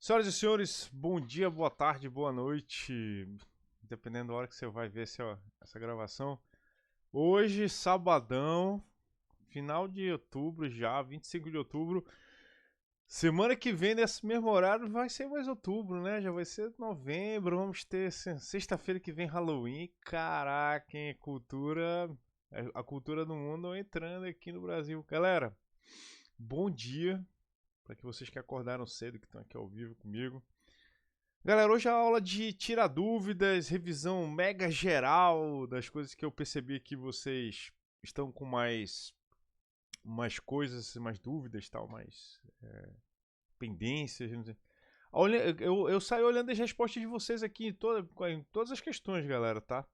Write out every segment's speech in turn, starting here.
Senhoras e senhores, bom dia, boa tarde, boa noite, dependendo da hora que você vai ver essa gravação. Hoje, sabadão, final de outubro já, 25 de outubro. Semana que vem, nesse mesmo horário, vai ser mais outubro, né? Já vai ser novembro, vamos ter sexta-feira que vem Halloween. Caraca, hein? A cultura do mundo entrando aqui no Brasil. Galera, bom dia para que vocês que acordaram cedo, que estão aqui ao vivo comigo. Galera, hoje é a aula de tirar dúvidas, revisão mega geral das coisas que eu percebi que vocês estão com mais coisas, mais dúvidas, tal, mais pendências. Não sei. Eu saio olhando as respostas de vocês aqui em todas as questões, galera, tá?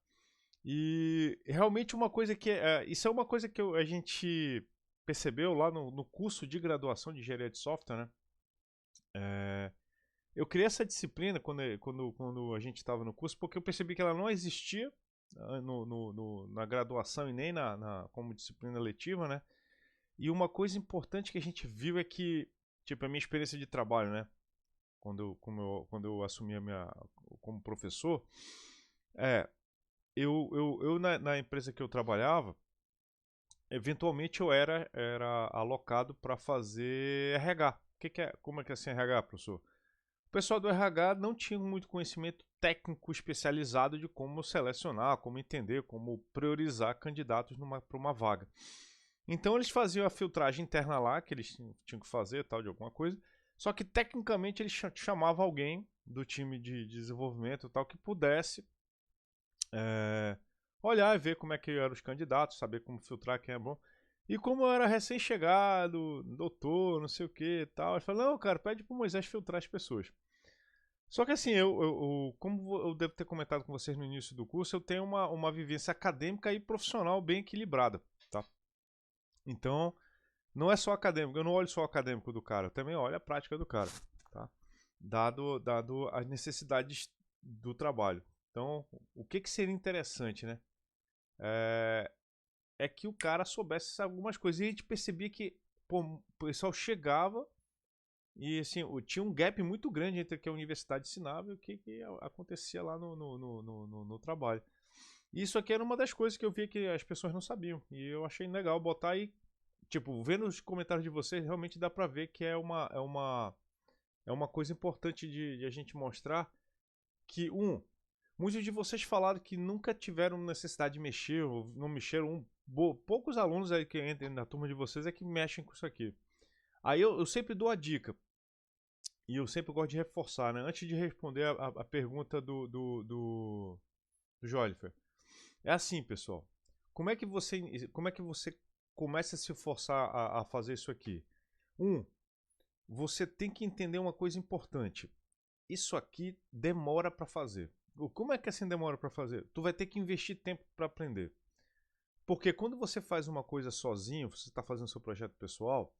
E realmente uma coisa isso é uma coisa que a gente percebeu lá no curso de graduação de engenharia de software, né? Eu criei essa disciplina quando a gente estava no curso, porque eu percebi que ela não existia na graduação e nem como disciplina letiva, né? E uma coisa importante que a gente viu é que, tipo, a minha experiência de trabalho, né? Quando eu assumi como professor, na empresa que eu trabalhava, eventualmente eu era alocado para fazer RH. Como é que é assim RH, professor? O pessoal do RH não tinha muito conhecimento técnico especializado de como selecionar, como entender, como priorizar candidatos para uma vaga. Então eles faziam a filtragem interna lá, que eles tinham que fazer, tal, de alguma coisa. Só que tecnicamente eles chamavam alguém do time de desenvolvimento tal, que pudesse olhar e ver como é que eram os candidatos, saber como filtrar quem é bom. E como eu era recém-chegado, doutor, não sei o que e tal, eu falei, não, cara, pede pro Moisés filtrar as pessoas. Só que assim, como eu devo ter comentado com vocês no início do curso, eu tenho uma vivência acadêmica e profissional bem equilibrada, tá? Então, não é só acadêmico, eu não olho só o acadêmico do cara, eu também olho a prática do cara, tá? Dado as necessidades do trabalho. Então, o que seria interessante, né? É que o cara soubesse algumas coisas. E a gente percebia que o pessoal chegava e assim, tinha um gap muito grande entre o que a universidade ensinava e o que acontecia lá no trabalho. E isso aqui era uma das coisas que eu via que as pessoas não sabiam. E eu achei legal botar aí, tipo, vendo os comentários de vocês, realmente dá pra ver que é uma coisa importante de a gente mostrar que, muitos de vocês falaram que nunca tiveram necessidade de mexer, ou não mexeram. Poucos alunos aí que entram na turma de vocês é que mexem com isso aqui. Aí eu sempre dou a dica. E eu sempre gosto de reforçar, né? Antes de responder a pergunta do Jolifer. É assim, pessoal. Como é que você começa a se forçar a fazer isso aqui? Você tem que entender uma coisa importante. Isso aqui demora para fazer. Como é que assim demora para fazer? Tu vai ter que investir tempo para aprender. Porque quando você faz uma coisa sozinho, você está fazendo seu projeto pessoal,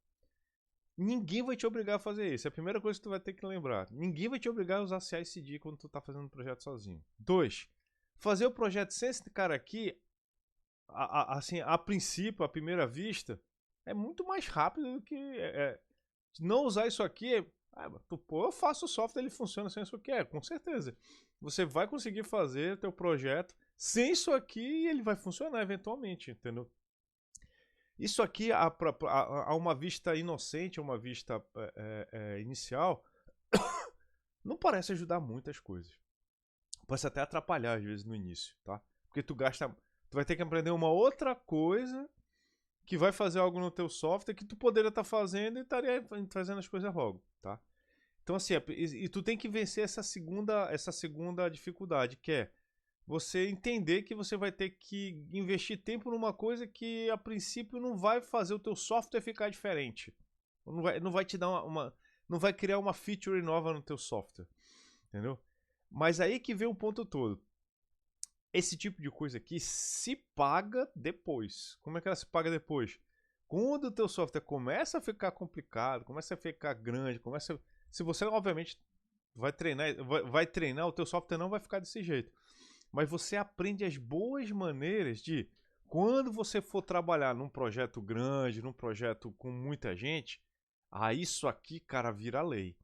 ninguém vai te obrigar a fazer isso. É a primeira coisa que tu vai ter que lembrar. Ninguém vai te obrigar a usar CI/CD quando tu está fazendo um projeto sozinho. 2. Fazer o projeto sem esse cara aqui, assim, a princípio, à primeira vista, é muito mais rápido do que não usar isso aqui. Eu faço o software, ele funciona sem isso aqui. Com certeza. Você vai conseguir fazer teu projeto sem isso aqui e ele vai funcionar eventualmente, entendeu? Isso aqui, a uma vista inocente, a uma vista inicial, não parece ajudar muitas coisas. Pode até atrapalhar às vezes no início, tá? Porque tu vai ter que aprender uma outra coisa que vai fazer algo no teu software que tu poderia estar fazendo e estaria fazendo as coisas logo, tá? Então assim, e tu tem que vencer essa segunda dificuldade, que é você entender que você vai ter que investir tempo numa coisa que a princípio não vai fazer o teu software ficar diferente. Não vai te dar não vai criar uma feature nova no teu software, entendeu? Mas aí que vem o ponto todo. Esse tipo de coisa aqui se paga depois. Como é que ela se paga depois? Quando o teu software começa a ficar complicado, começa a ficar grande, se você obviamente vai treinar, o teu software não vai ficar desse jeito. Mas você aprende as boas maneiras de, quando você for trabalhar num projeto grande, num projeto com muita gente, isso aqui, cara, vira lei.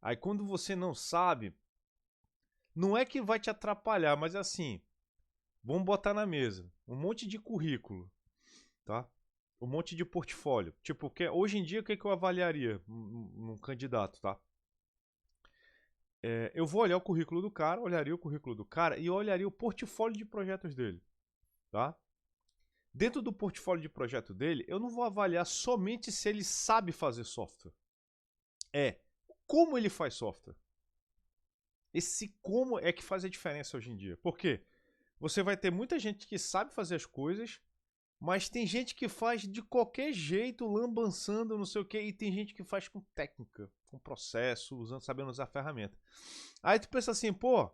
Aí quando você não sabe, não é que vai te atrapalhar, mas assim, vamos botar na mesa um monte de currículo, tá? Um monte de portfólio. Tipo, hoje em dia, o que eu avaliaria num candidato, tá? Eu vou olhar o currículo do cara, olharia o currículo do cara e olharia o portfólio de projetos dele, tá? Dentro do portfólio de projeto dele, eu não vou avaliar somente se ele sabe fazer software. Como ele faz software. Esse como é que faz a diferença hoje em dia. Por quê? Você vai ter muita gente que sabe fazer as coisas, mas tem gente que faz de qualquer jeito, lambançando, não sei o que, e tem gente que faz com técnica, com processo, sabendo usar a ferramenta. Aí tu pensa assim, pô,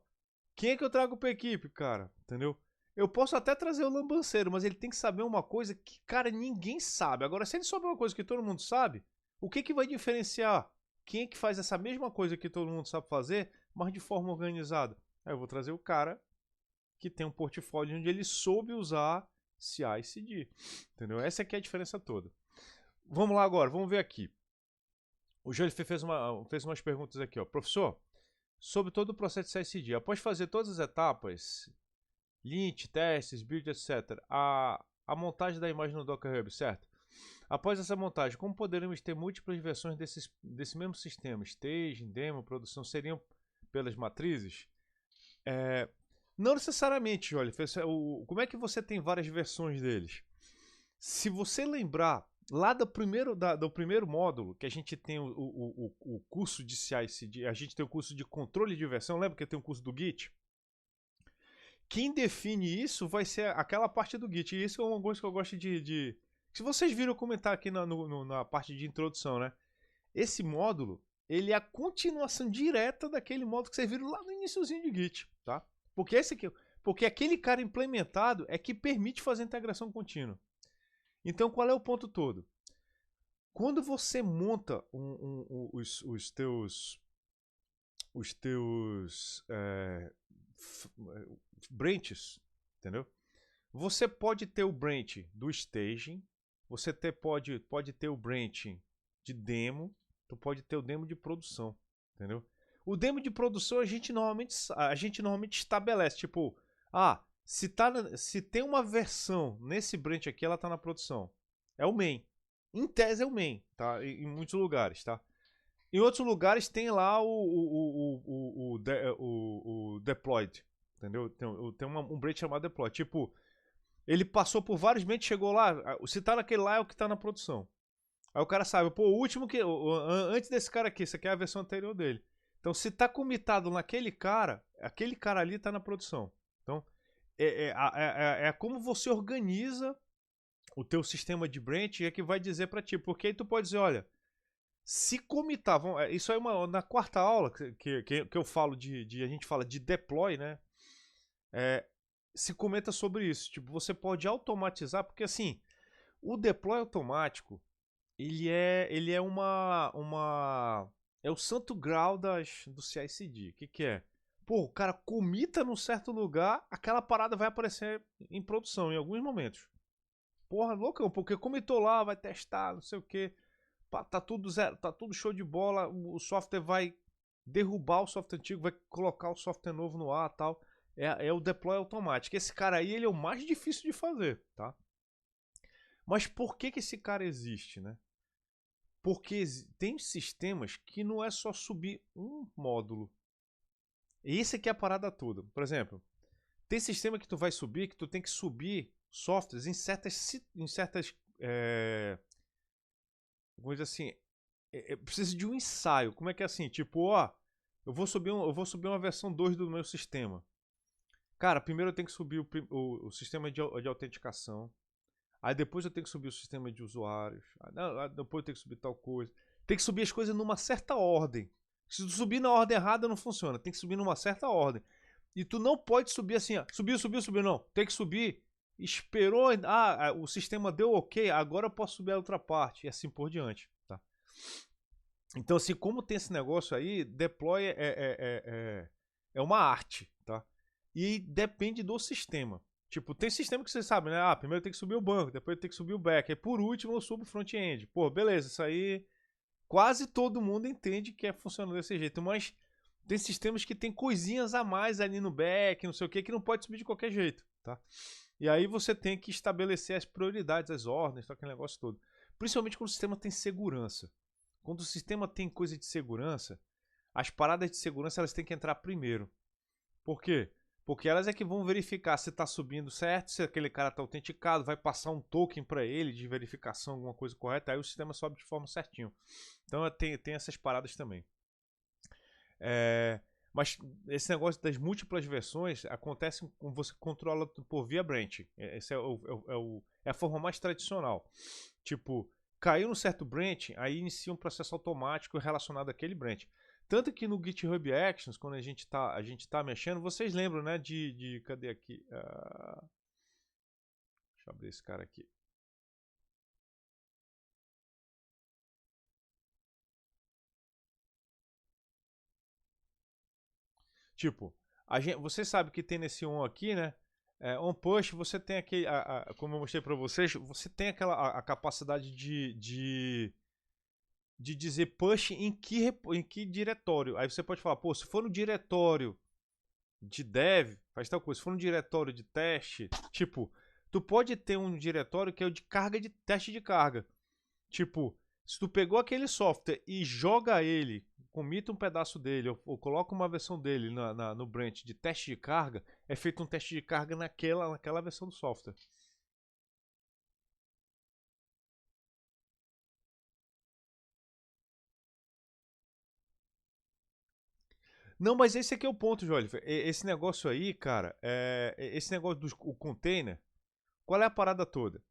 quem é que eu trago pra equipe, cara? Entendeu? Eu posso até trazer o lambanceiro, mas ele tem que saber uma coisa que, cara, ninguém sabe. Agora, se ele souber uma coisa que todo mundo sabe, o que vai diferenciar quem é que faz essa mesma coisa que todo mundo sabe fazer, mas de forma organizada? Aí eu vou trazer o cara que tem um portfólio onde ele soube usar CI e CD. Entendeu? Essa aqui é a diferença toda. Vamos lá agora, vamos ver aqui. O Júlio fez umas perguntas aqui, ó. Professor, sobre todo o processo de CI/CD, após fazer todas as etapas, lint, testes, build, etc., a montagem da imagem no Docker Hub, certo? Após essa montagem, como poderemos ter múltiplas versões desse mesmo sistema? Staging, demo, produção, seriam pelas matrizes? Não necessariamente, olha, como é que você tem várias versões deles? Se você lembrar lá do primeiro módulo, que a gente tem o curso de CI/CD, a gente tem o curso de controle de versão, lembra que tem o curso do Git? Quem define isso vai ser aquela parte do Git, e isso é uma coisa que eu gosto de... Se vocês viram comentar aqui na parte de introdução, né? Esse módulo, ele é a continuação direta daquele módulo que vocês viram lá no iniciozinho de Git, tá? Porque aquele cara implementado é que permite fazer integração contínua. Então, qual é o ponto todo? Quando você monta os teus branches, entendeu? Você pode ter o branch do staging, você pode ter o branch de demo, tu pode ter o demo de produção, entendeu? O demo de produção a gente normalmente estabelece, tipo, se tem uma versão nesse branch aqui, ela tá na produção. É o main. Em tese é o main, tá? Em muitos lugares, tá? Em outros lugares tem lá o deployed, entendeu? Tem um branch chamado deployed. Tipo, ele passou por vários branches, chegou lá, se tá naquele lá é o que tá na produção. Aí o cara sabe, pô, o último que... antes desse cara aqui, isso aqui é a versão anterior dele. Então, se tá comitado naquele cara, aquele cara ali tá na produção. Então, é como você organiza o teu sistema de branch é que vai dizer para ti. Porque aí tu pode dizer, olha, se comitar... isso aí na quarta aula que eu falo a gente fala de deploy, né? Se comenta sobre isso. Tipo, você pode automatizar, porque assim, o deploy automático, ele é é o santo grau do CI/CD. O que é? Pô, o cara comita num certo lugar, aquela parada vai aparecer em produção em alguns momentos. Porra, loucão, porque comitou lá, vai testar, não sei o que. Tá tudo zero, tá tudo show de bola. O software vai derrubar o software antigo, vai colocar o software novo no ar e tal. É o deploy automático. Esse cara aí, ele é o mais difícil de fazer, tá? Mas por que esse cara existe, né? Porque tem sistemas que não é só subir um módulo. E isso aqui é a parada toda. Por exemplo, tem sistema que tu vai subir, que tu tem que subir softwares em certas vamos dizer assim, precisa de um ensaio. Como é que é assim? Tipo, eu vou subir uma versão 2 do meu sistema. Cara, primeiro eu tenho que subir o sistema de autenticação. Aí depois eu tenho que subir o sistema de usuários. Depois eu tenho que subir tal coisa. Tem que subir as coisas numa certa ordem. Se tu subir na ordem errada, não funciona. Tem que subir numa certa ordem. E tu não pode subir assim, subiu, não. Tem que subir, esperou, o sistema deu ok, agora eu posso subir a outra parte. E assim por diante, tá? Então, assim, como tem esse negócio aí, deploy é uma arte, tá? E depende do sistema. Tipo, tem sistema que você sabe, né? Primeiro tem que subir o banco, depois tem que subir o back. Aí por último eu subo o front-end. Pô, beleza, isso aí quase todo mundo entende que funciona desse jeito, mas tem sistemas que tem coisinhas a mais ali no back, não sei o que não pode subir de qualquer jeito, tá? E aí você tem que estabelecer as prioridades, as ordens, aquele negócio todo. Principalmente quando o sistema tem segurança. Quando o sistema tem coisa de segurança, as paradas de segurança elas têm que entrar primeiro. Por quê? Porque elas é que vão verificar se está subindo certo, se aquele cara está autenticado, vai passar um token para ele de verificação, alguma coisa correta, aí o sistema sobe de forma certinho. Então tem essas paradas também. Mas esse negócio das múltiplas versões acontece quando você controla por via branch. Essa é a forma mais tradicional. Tipo, caiu num certo branch, aí inicia um processo automático relacionado àquele branch. Tanto que no GitHub Actions, quando a gente tá mexendo, vocês lembram, né, cadê aqui? Deixa eu abrir esse cara aqui. Tipo, você sabe que tem nesse on aqui, né? On push, você tem aqui, como eu mostrei para vocês, você tem a capacidade de dizer push em que diretório. Aí você pode falar, pô, se for no diretório de dev, faz tal coisa. Se for no diretório de teste, tipo, tu pode ter um diretório que é o de carga de teste de carga. Tipo, se tu pegou aquele software e joga ele, comita um pedaço dele, ou coloca uma versão dele no branch de teste de carga, é feito um teste de carga naquela versão do software. Não, mas esse aqui é o ponto, Joliver. Esse negócio aí, cara, esse negócio do container, qual é a parada toda?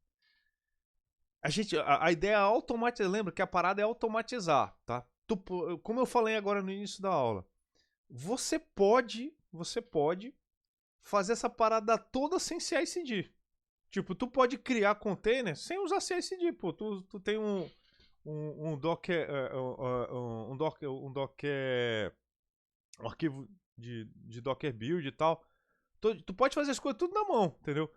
A ideia é automatizar. Lembra que a parada é automatizar, tá? Como eu falei agora no início da aula, você pode fazer essa parada toda sem CI/CD. Tipo, tu pode criar container sem usar CI/CD, pô. Tu tem um Docker, um arquivo de Docker build e tal. Tu pode fazer as coisas tudo na mão, entendeu?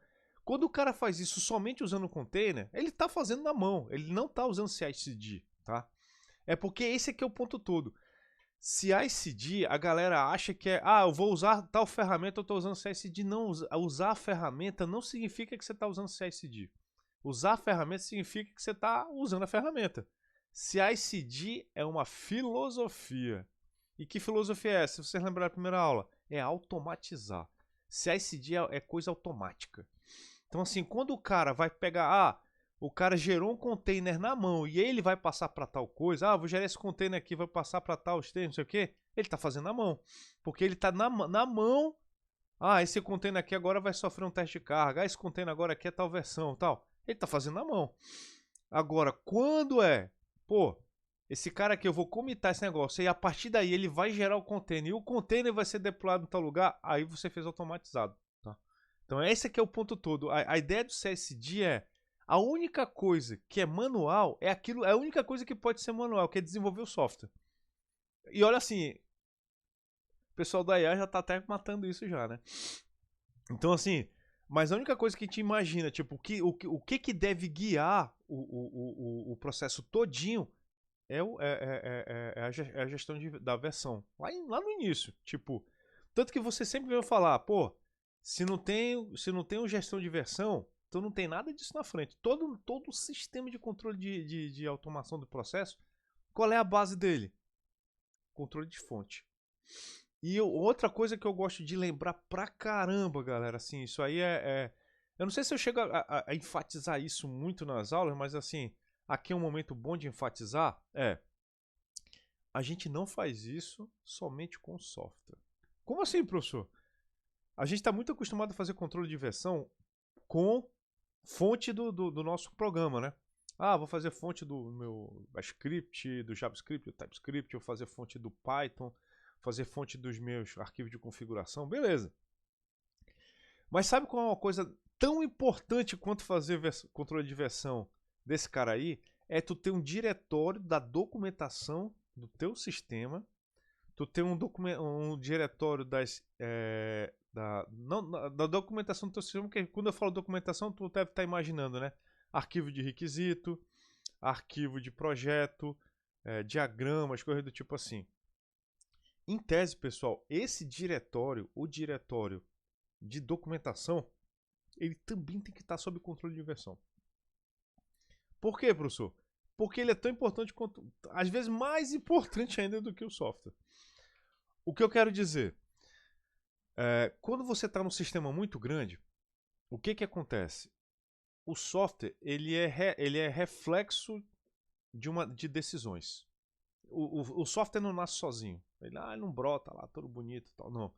Quando o cara faz isso somente usando o container, ele tá fazendo na mão, ele não tá usando CI/CD, tá? É porque esse aqui é o ponto todo. CI/CD, a galera acha que eu vou usar tal ferramenta, eu tô usando CI/CD. Não, usar a ferramenta não significa que você tá usando CI/CD. Usar a ferramenta significa que você tá usando a ferramenta. CI/CD é uma filosofia. E que filosofia é essa? Se vocês lembrarem da primeira aula, é automatizar. CI/CD é coisa automática. Então, assim, quando o cara vai pegar, o cara gerou um container na mão e ele vai passar para tal coisa, vou gerar esse container aqui, vai passar para tal stage, não sei o que, ele está fazendo na mão. Porque ele está na mão, esse container aqui agora vai sofrer um teste de carga, esse container agora aqui é tal versão, tal. Ele está fazendo na mão. Agora, quando esse cara aqui, eu vou comitar esse negócio e a partir daí ele vai gerar o container e o container vai ser deployado em tal lugar, aí você fez automatizado. Então esse aqui é o ponto todo. A ideia do CI/CD é a única coisa que é manual é a única coisa que pode ser manual, que é desenvolver o software. E olha assim, o pessoal da IA já tá até matando isso já, né? Então assim, mas a única coisa que a gente imagina, tipo, o que deve guiar o processo todinho é a gestão da versão. Lá no início, tipo, tanto que você sempre vai falar, pô, se não tem gestão de versão, então não tem nada disso na frente. Todo o sistema de controle de automação do processo, qual é a base dele? Controle de fonte. E outra coisa que eu gosto de lembrar pra caramba, galera, assim, isso aí eu não sei se eu chego a enfatizar isso muito nas aulas, mas assim, aqui é um momento bom de enfatizar, a gente não faz isso somente com software. Como assim, professor? A gente está muito acostumado a fazer controle de versão com fonte do nosso programa, né? Vou fazer fonte do meu script, do JavaScript, do TypeScript, vou fazer fonte do Python, fazer fonte dos meus arquivos de configuração, beleza. Mas sabe qual é uma coisa tão importante quanto fazer controle de versão desse cara aí? É tu ter um diretório da documentação do teu sistema, tu ter um diretório da documentação do teu sistema, porque quando eu falo documentação, tu deve estar imaginando, né? Arquivo de requisito, arquivo de projeto, diagramas, coisas do tipo assim. Em tese, pessoal, esse diretório, o diretório de documentação, ele também tem que estar sob controle de versão. Por quê, professor? Porque ele é tão importante quanto, às vezes mais importante ainda do que o software. O que eu quero dizer? Quando você está num sistema muito grande, o que acontece? O software ele é reflexo de decisões. O software não nasce sozinho. Ele não brota lá, todo bonito e tal. Não.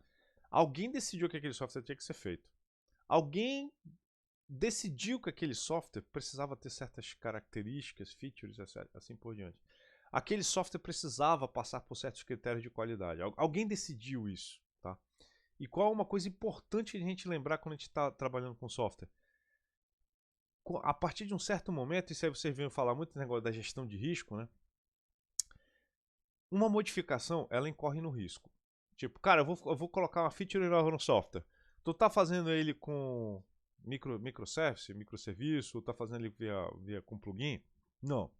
Alguém decidiu que aquele software tinha que ser feito. Alguém decidiu que aquele software precisava ter certas características, features, assim por diante. Aquele software precisava passar por certos critérios de qualidade. Alguém decidiu isso, tá? E qual é uma coisa importante a gente lembrar quando a gente está trabalhando com software? A partir de um certo momento, isso aí vocês viram falar muito do negócio da gestão de risco, né? Uma modificação, ela incorre no risco. Tipo, cara, eu vou colocar uma feature nova no software. Tu tá fazendo ele com microservice, microserviço, tá fazendo ele via com plugin? Não.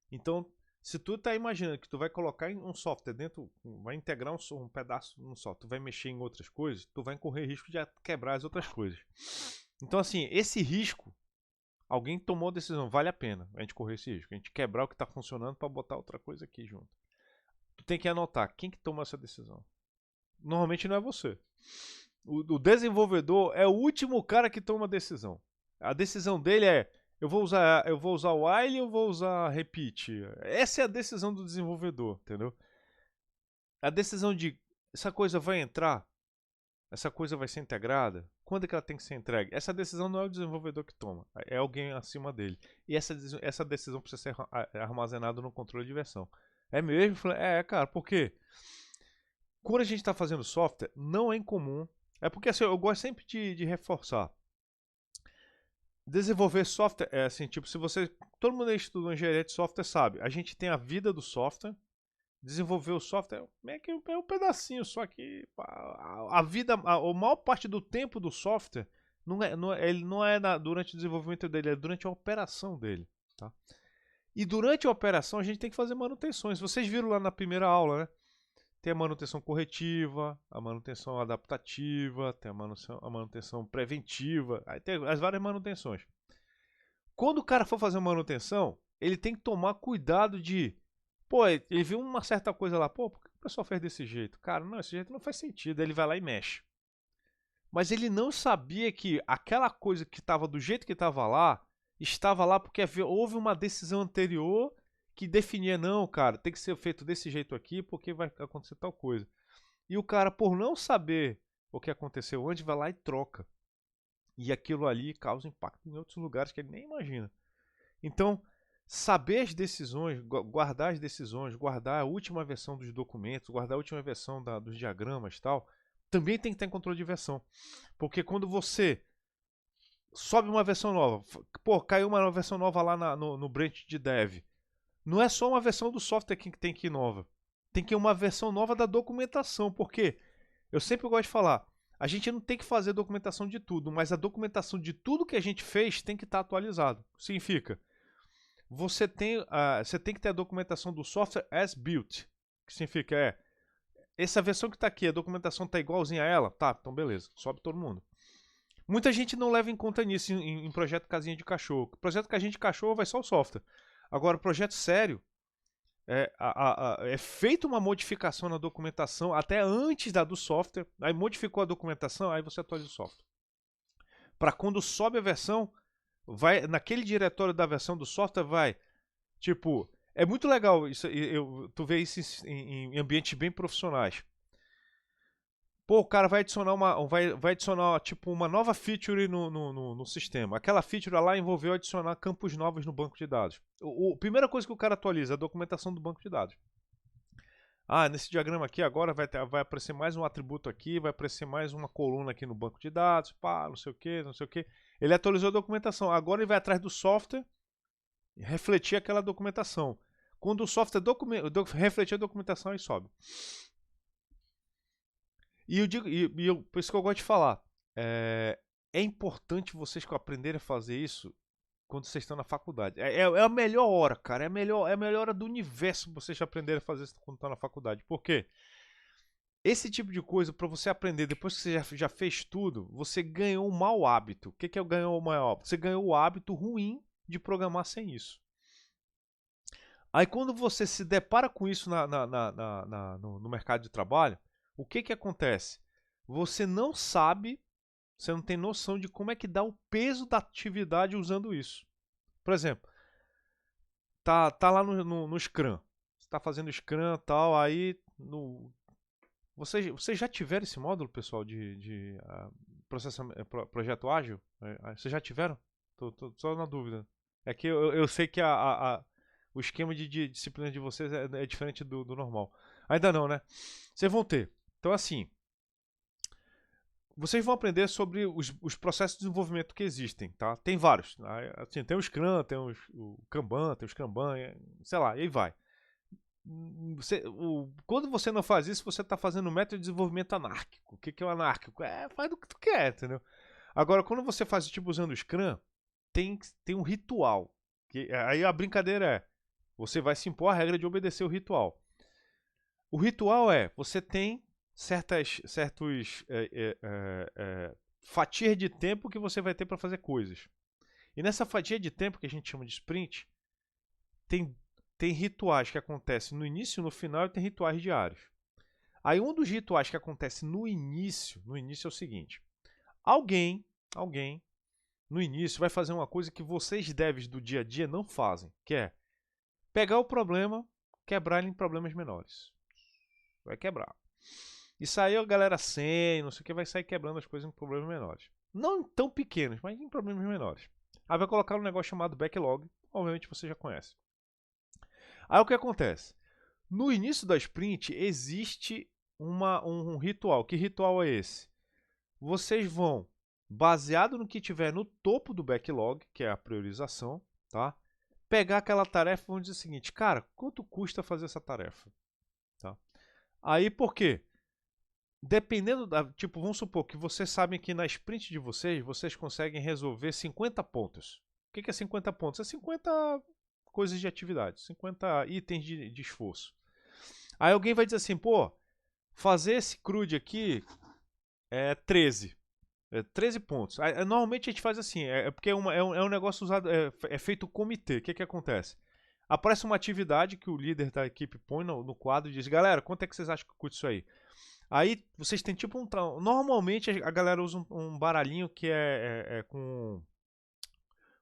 Então, se tu tá imaginando que tu vai colocar um software dentro, vai integrar um pedaço no software, tu vai mexer em outras coisas, tu vai correr risco de quebrar as outras coisas. Então, assim, esse risco, alguém tomou a decisão, vale a pena a gente correr esse risco, a gente quebrar o que está funcionando para botar outra coisa aqui junto. Tu tem que anotar quem que tomou essa decisão. Normalmente não é você. O desenvolvedor é o último cara que toma a decisão. A decisão dele é: eu vou usar o while ou eu vou usar repeat. Essa é a decisão do desenvolvedor, entendeu? A decisão de essa coisa vai entrar, essa coisa vai ser integrada, quando é que ela tem que ser entregue? Essa decisão não é o desenvolvedor que toma, é alguém acima dele. E essa decisão precisa ser armazenada no controle de versão. É mesmo? Cara, por quê? Quando a gente está fazendo software, não é incomum. É porque assim, eu gosto sempre de reforçar. Desenvolver software é assim, tipo, se você. Todo mundo que estudou engenharia de software sabe, a gente tem a vida do software. Desenvolver o software é um pedacinho só que a vida, a maior parte do tempo do software ele não é durante o desenvolvimento dele, é durante a operação dele, tá? E durante a operação a gente tem que fazer manutenções. Vocês viram lá na primeira aula, né? Tem a manutenção corretiva, a manutenção adaptativa, tem a manutenção preventiva, aí tem as várias manutenções. Quando o cara for fazer uma manutenção, ele tem que tomar cuidado de pô, ele viu uma certa coisa lá, pô, por que o pessoal fez desse jeito? Cara, não, esse jeito não faz sentido. Aí ele vai lá e mexe. Mas ele não sabia que aquela coisa que estava do jeito que estava lá porque houve uma decisão anterior que definia, não, cara, tem que ser feito desse jeito aqui porque vai acontecer tal coisa. E o cara, por não saber o que aconteceu antes, vai lá e troca. E aquilo ali causa impacto em outros lugares que ele nem imagina. Então, saber as decisões, guardar as decisões, guardar a última versão dos documentos, guardar a última versão dos diagramas e tal, também tem que estar em controle de versão. Porque quando você sobe uma versão nova, pô, caiu uma versão nova lá no branch de dev, não é só uma versão do software que tem que ir nova. Tem que ir uma versão nova da documentação, porque eu sempre gosto de falar, a gente não tem que fazer documentação de tudo, mas a documentação de tudo que a gente fez tem que estar atualizado. Significa, você tem que ter a documentação do software as built. Que significa, essa versão que está aqui, a documentação está igualzinha a ela? Tá, então beleza, sobe todo mundo. Muita gente não leva em conta nisso em projeto casinha de cachorro. Projeto casinha de cachorro vai só o software. Agora, projeto sério, é feita uma modificação na documentação até antes da do software, aí modificou a documentação, aí você atualiza o software. Para quando sobe a versão, vai naquele diretório da versão do software, vai, tipo, é muito legal isso, tu vê isso em ambientes bem profissionais. Pô, o cara vai adicionar vai adicionar tipo uma nova feature no sistema. Aquela feature lá envolveu adicionar campos novos no banco de dados. A primeira coisa que o cara atualiza é a documentação do banco de dados. Nesse diagrama aqui agora vai aparecer mais um atributo aqui, vai aparecer mais uma coluna aqui no banco de dados, pá, não sei o que, não sei o que. Ele atualizou a documentação. Agora ele vai atrás do software e refletir aquela documentação. Quando o software refletir a documentação, ele sobe. E por isso que eu gosto de falar. É importante vocês aprenderem a fazer isso quando vocês estão na faculdade. É a melhor hora, cara. É a melhor hora do universo pra vocês aprenderem a fazer isso quando estão na faculdade. Por quê? Esse tipo de coisa, para você aprender, depois que você já fez tudo, você ganhou um mau hábito. O que é o ganhou o mau hábito? Você ganhou o hábito ruim de programar sem isso. Aí quando você se depara com isso no mercado de trabalho, o que acontece? Você não sabe, você não tem noção de como é que dá o peso da atividade usando isso. Por exemplo, tá lá no Scrum. Você está fazendo Scrum e tal, aí vocês já tiveram esse módulo, pessoal, de projeto ágil? Vocês já tiveram? Tô só na dúvida. É que eu sei que o esquema de disciplina de vocês é diferente do normal. Ainda não, né? Vocês vão ter. Então, assim, vocês vão aprender sobre os processos de desenvolvimento que existem, tá? Tem vários. Assim, tem o Scrum, tem o Kanban, tem o Scrumban, sei lá, e aí vai. Quando você não faz isso, você está fazendo um método de desenvolvimento anárquico. O que é o anárquico? Faz do que tu quer, entendeu? Agora, quando você faz tipo usando o Scrum, tem um ritual. Aí a brincadeira é, você vai se impor a regra de obedecer o ritual. O ritual é, você tem certos fatias de tempo que você vai ter para fazer coisas. E nessa fatia de tempo que a gente chama de sprint, tem rituais que acontecem no início e no final e tem rituais diários. Aí um dos rituais que acontece no início é o seguinte. Alguém, no início vai fazer uma coisa que vocês devs do dia a dia não fazem, que é pegar o problema, quebrar ele em problemas menores. Vai quebrar. Isso aí a galera sem, não sei o que, vai sair quebrando as coisas em problemas menores. Não tão pequenos, mas em problemas menores. Aí vai colocar um negócio chamado backlog, obviamente você já conhece. Aí o que acontece? No início da sprint existe um ritual. Que ritual é esse? Vocês vão, baseado no que tiver no topo do backlog, que é a priorização, tá? Pegar aquela tarefa e vão dizer o seguinte, cara, quanto custa fazer essa tarefa? Tá? Aí por quê? Dependendo tipo, vamos supor que vocês sabem que na sprint de vocês conseguem resolver 50 pontos. O que é 50 pontos? É 50 coisas de atividade, 50 itens de esforço. Aí alguém vai dizer assim, pô, fazer esse CRUD aqui é 13. 13 pontos. Aí, normalmente a gente faz assim, porque é um negócio usado, é feito comitê. O que acontece? Aparece uma atividade que o líder da equipe põe no quadro e diz, galera, quanto é que vocês acham que custa isso aí? Aí vocês têm tipo normalmente a galera usa um baralhinho que é com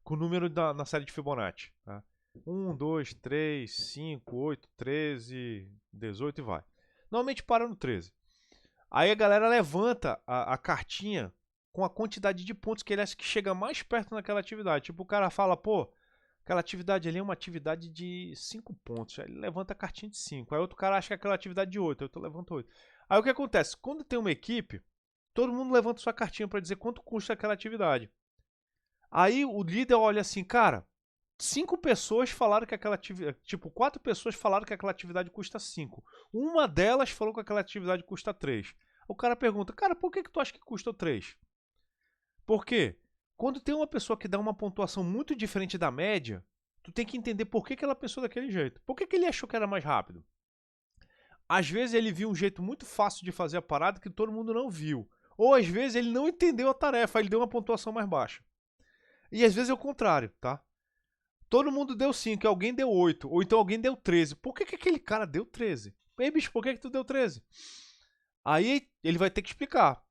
o número na série de Fibonacci. Tá? 1, 2, 3, 5, 8, 13, 18 e vai. Normalmente para no 13. Aí a galera levanta a cartinha com a quantidade de pontos que ele acha que chega mais perto naquela atividade. Tipo, o cara fala, pô, aquela atividade ali é uma atividade de 5 pontos. Aí ele levanta a cartinha de 5. Aí outro cara acha que é aquela atividade de 8. Aí outro levanta 8. Aí o que acontece? Quando tem uma equipe, todo mundo levanta sua cartinha para dizer quanto custa aquela atividade. Aí o líder olha assim, cara, 5 pessoas falaram que aquela atividade, tipo, 4 pessoas falaram que aquela atividade custa 5. Uma delas falou que aquela atividade custa 3. O cara pergunta, cara, por que tu acha que custa 3? Por quê? Quando tem uma pessoa que dá uma pontuação muito diferente da média, tu tem que entender por que ela pensou daquele jeito. Por que ele achou que era mais rápido? Às vezes ele viu um jeito muito fácil de fazer a parada que todo mundo não viu. Ou às vezes ele não entendeu a tarefa, ele deu uma pontuação mais baixa. E às vezes é o contrário, tá? Todo mundo deu 5, alguém deu 8, ou então alguém deu 13. Por que aquele cara deu 13? Ei, bicho, por que tu deu 13? Aí ele vai ter que explicar.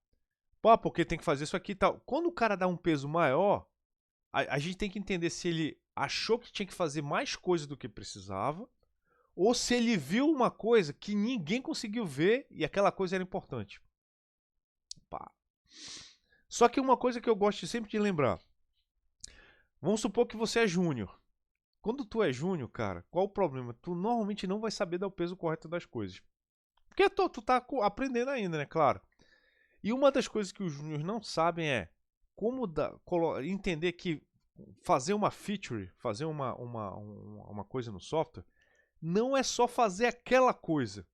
Pô, porque tem que fazer isso aqui e tal. Quando o cara dá um peso maior, a gente tem que entender se ele achou que tinha que fazer mais coisa do que precisava, ou se ele viu uma coisa que ninguém conseguiu ver e aquela coisa era importante. Pá. Só que uma coisa que eu gosto sempre de lembrar. Vamos supor que você é júnior. Quando tu é júnior, cara, qual o problema? Tu normalmente não vai saber dar o peso correto das coisas. Porque tu tá aprendendo ainda, né? Claro. E uma das coisas que os júniors não sabem é como entender que fazer uma feature, fazer uma coisa no software, não é só fazer aquela coisa.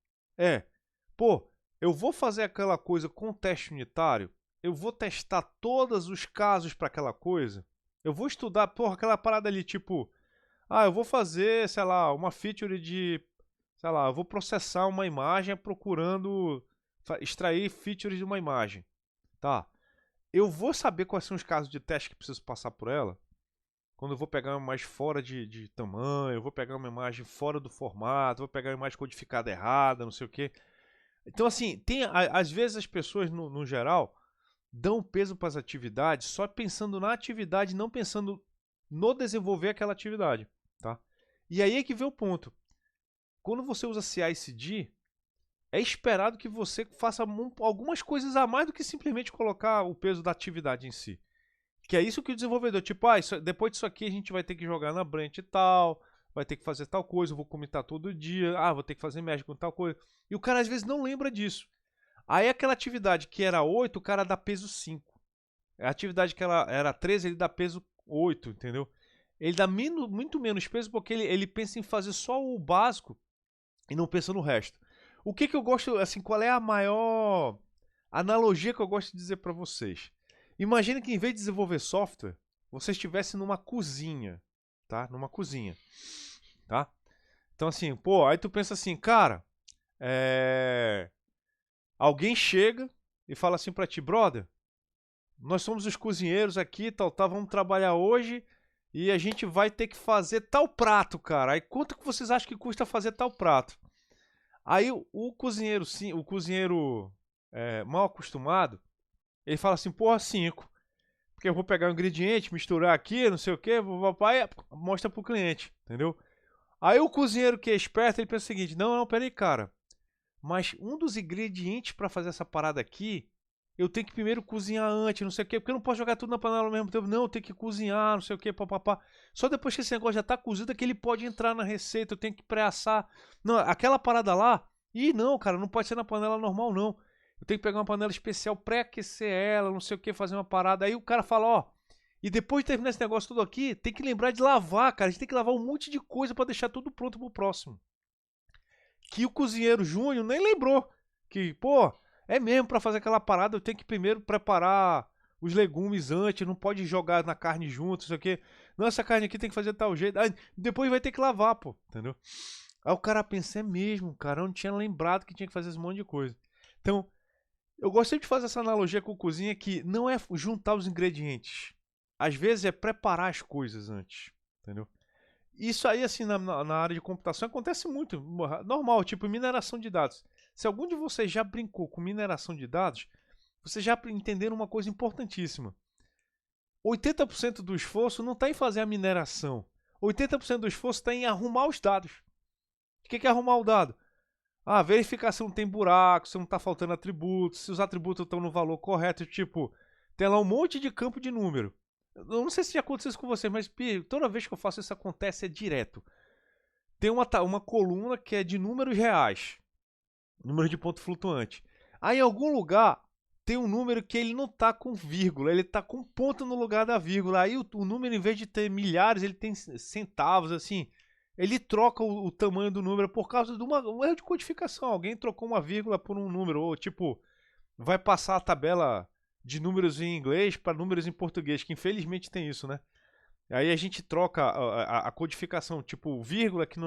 Pô, eu vou fazer aquela coisa com teste unitário, eu vou testar todos os casos para aquela coisa. Eu vou estudar, porra, aquela parada ali, tipo, eu vou fazer, sei lá, uma feature de, sei lá, eu vou processar uma imagem procurando extrair features de uma imagem. Tá. Eu vou saber quais são os casos de teste que preciso passar por ela. Quando eu vou pegar uma imagem fora de tamanho, eu vou pegar uma imagem fora do formato, vou pegar uma imagem codificada errada, não sei o quê. Então, assim, às vezes as pessoas, no geral, dão peso para as atividades só pensando na atividade, não pensando no desenvolver aquela atividade, tá? E aí é que vem o ponto. Quando você usa CI/CD, é esperado que você faça algumas coisas a mais do que simplesmente colocar o peso da atividade em si. Que é isso que o desenvolvedor, tipo, depois disso aqui a gente vai ter que jogar na branch e tal, vai ter que fazer tal coisa, eu vou comitar todo dia, vou ter que fazer merge com tal coisa. E o cara às vezes não lembra disso. Aí aquela atividade que era 8, o cara dá peso 5. A atividade que ela era 13, ele dá peso 8, entendeu? Ele dá muito menos peso porque ele pensa em fazer só o básico e não pensa no resto. O que eu gosto, assim, qual é a maior analogia que eu gosto de dizer para vocês? Imagine que em vez de desenvolver software, você estivesse numa cozinha, tá? Numa cozinha, tá? Então assim, pô, aí tu pensa assim, cara, alguém chega e fala assim pra ti, brother, nós somos os cozinheiros aqui, tal, vamos trabalhar hoje e a gente vai ter que fazer tal prato, cara. Aí quanto que vocês acham que custa fazer tal prato? Aí o cozinheiro, sim, o cozinheiro mal acostumado, ele fala assim, porra, 5. Porque eu vou pegar o ingrediente, misturar aqui, não sei o que, papai, mostra pro cliente, entendeu? Aí o cozinheiro que é esperto, ele pensa o seguinte, não, peraí, cara, mas um dos ingredientes para fazer essa parada aqui, eu tenho que primeiro cozinhar antes, não sei o que, porque eu não posso jogar tudo na panela ao mesmo tempo, não, eu tenho que cozinhar, não sei o que, papapá. Só depois que esse negócio já tá cozido é que ele pode entrar na receita, eu tenho que pré-assar. Não, aquela parada lá, não, cara, não pode ser na panela normal, não. Eu tenho que pegar uma panela especial, pré-aquecer ela, não sei o que, fazer uma parada. Aí o cara fala, ó, e depois de terminar esse negócio tudo aqui, tem que lembrar de lavar, cara. A gente tem que lavar um monte de coisa para deixar tudo pronto pro próximo. Que o cozinheiro Júnior nem lembrou. Que, pô, é mesmo para fazer aquela parada, eu tenho que primeiro preparar os legumes antes, não pode jogar na carne junto, não sei o que. Não, essa carne aqui tem que fazer tal jeito. Aí, depois vai ter que lavar, pô, entendeu? Aí o cara pensa, é mesmo, cara, eu não tinha lembrado que tinha que fazer esse monte de coisa. Então, eu gosto sempre de fazer essa analogia com cozinha que não é juntar os ingredientes. Às vezes é preparar as coisas antes, entendeu? Isso aí, assim, na área de computação acontece muito. Normal, tipo mineração de dados. Se algum de vocês já brincou com mineração de dados, vocês já entenderam uma coisa importantíssima. 80% do esforço não está em fazer a mineração. 80% do esforço está em arrumar os dados. O que é arrumar o dado? Verificar se não tem buraco, se não está faltando atributos, se os atributos estão no valor correto. Tipo, tem lá um monte de campo de número. Eu não sei se já aconteceu isso com você, mas toda vez que eu faço isso acontece direto. Tem uma coluna que é de números reais, número de ponto flutuante. Aí em algum lugar tem um número que ele não está com vírgula, ele está com ponto no lugar da vírgula. Aí o número, em vez de ter milhares, ele tem centavos, assim. Ele troca o tamanho do número por causa de um erro de codificação. Alguém trocou uma vírgula por um número, ou tipo, vai passar a tabela de números em inglês para números em português, que infelizmente tem isso, né? Aí a gente troca a codificação, tipo, vírgula, que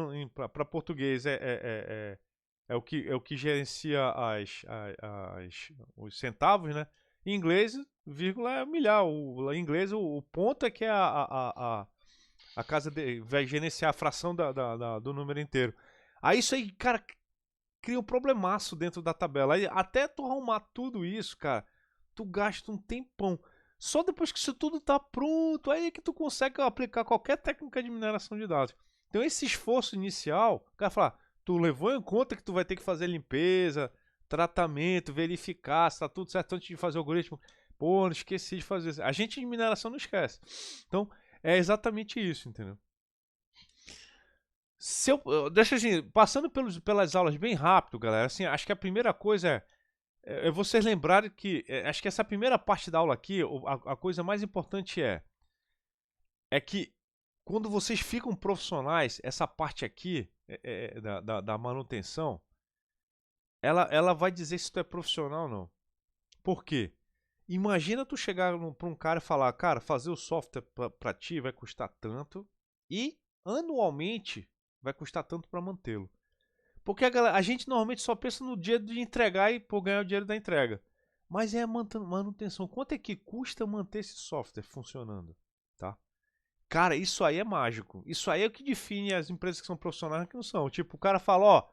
para português é o que gerencia os centavos, né? Em inglês, vírgula é milhar. Em inglês, o ponto é que é a casa vai gerenciar a fração do número inteiro. Aí isso aí, cara, cria um problemaço dentro da tabela. Aí, até tu arrumar tudo isso, cara, tu gasta um tempão. Só depois que isso tudo tá pronto, aí é que tu consegue aplicar qualquer técnica de mineração de dados. Então esse esforço inicial, o cara fala, tu levou em conta que tu vai ter que fazer limpeza, tratamento, verificar se tá tudo certo antes de fazer o algoritmo. Pô, não esqueci de fazer isso. A gente de mineração não esquece. Então é exatamente isso, entendeu? Deixa assim, passando pelas aulas bem rápido, galera, assim, acho que a primeira coisa é vocês lembrarem que, acho que essa primeira parte da aula aqui, a coisa mais importante é que quando vocês ficam profissionais, essa parte aqui da manutenção, ela vai dizer se tu é profissional ou não. Por quê? Imagina tu chegar pra um cara e falar, cara, fazer o software pra ti vai custar tanto e anualmente vai custar tanto pra mantê-lo. Porque a gente normalmente só pensa no dia de entregar e por ganhar o dinheiro da entrega. Mas é a manutenção. Quanto é que custa manter esse software funcionando? Tá? Cara, isso aí é mágico. Isso aí é o que define as empresas que são profissionais e que não são. Tipo, o cara fala, ó,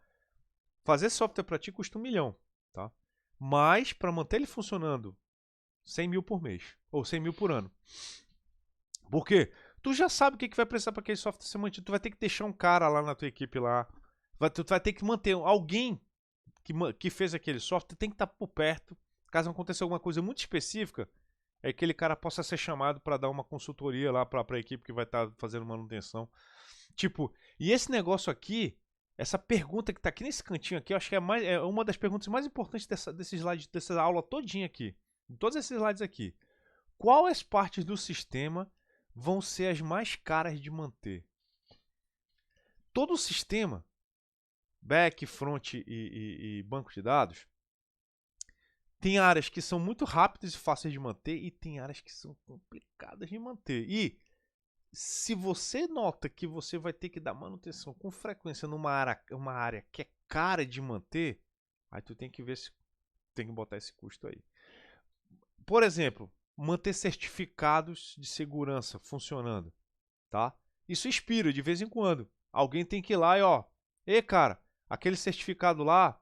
fazer software pra ti custa 1 milhão. Tá? Mas para manter ele funcionando 100 mil por mês. Ou 100 mil por ano. Por quê? Tu já sabe o que vai precisar para aquele software ser mantido. Tu vai ter que deixar um cara lá na tua equipe lá. Tu vai ter que manter alguém que fez aquele software, tem que estar por perto. Caso aconteça alguma coisa muito específica, é que aquele cara possa ser chamado para dar uma consultoria lá para a equipe que vai estar fazendo manutenção. Tipo, e esse negócio aqui, essa pergunta que está aqui nesse cantinho aqui, eu acho que é uma das perguntas mais importantes desse slide, dessa aula todinha aqui. De todos esses slides aqui. Quais partes do sistema vão ser as mais caras de manter? Todo o sistema, back, front e banco de dados, tem áreas que são muito rápidas e fáceis de manter e tem áreas que são complicadas de manter. E se você nota que você vai ter que dar manutenção com frequência numa área que é cara de manter, aí tu tem que ver se tem que botar esse custo aí. Por exemplo, manter certificados de segurança funcionando, tá? Isso expira de vez em quando. Alguém tem que ir lá e ó, cara, aquele certificado lá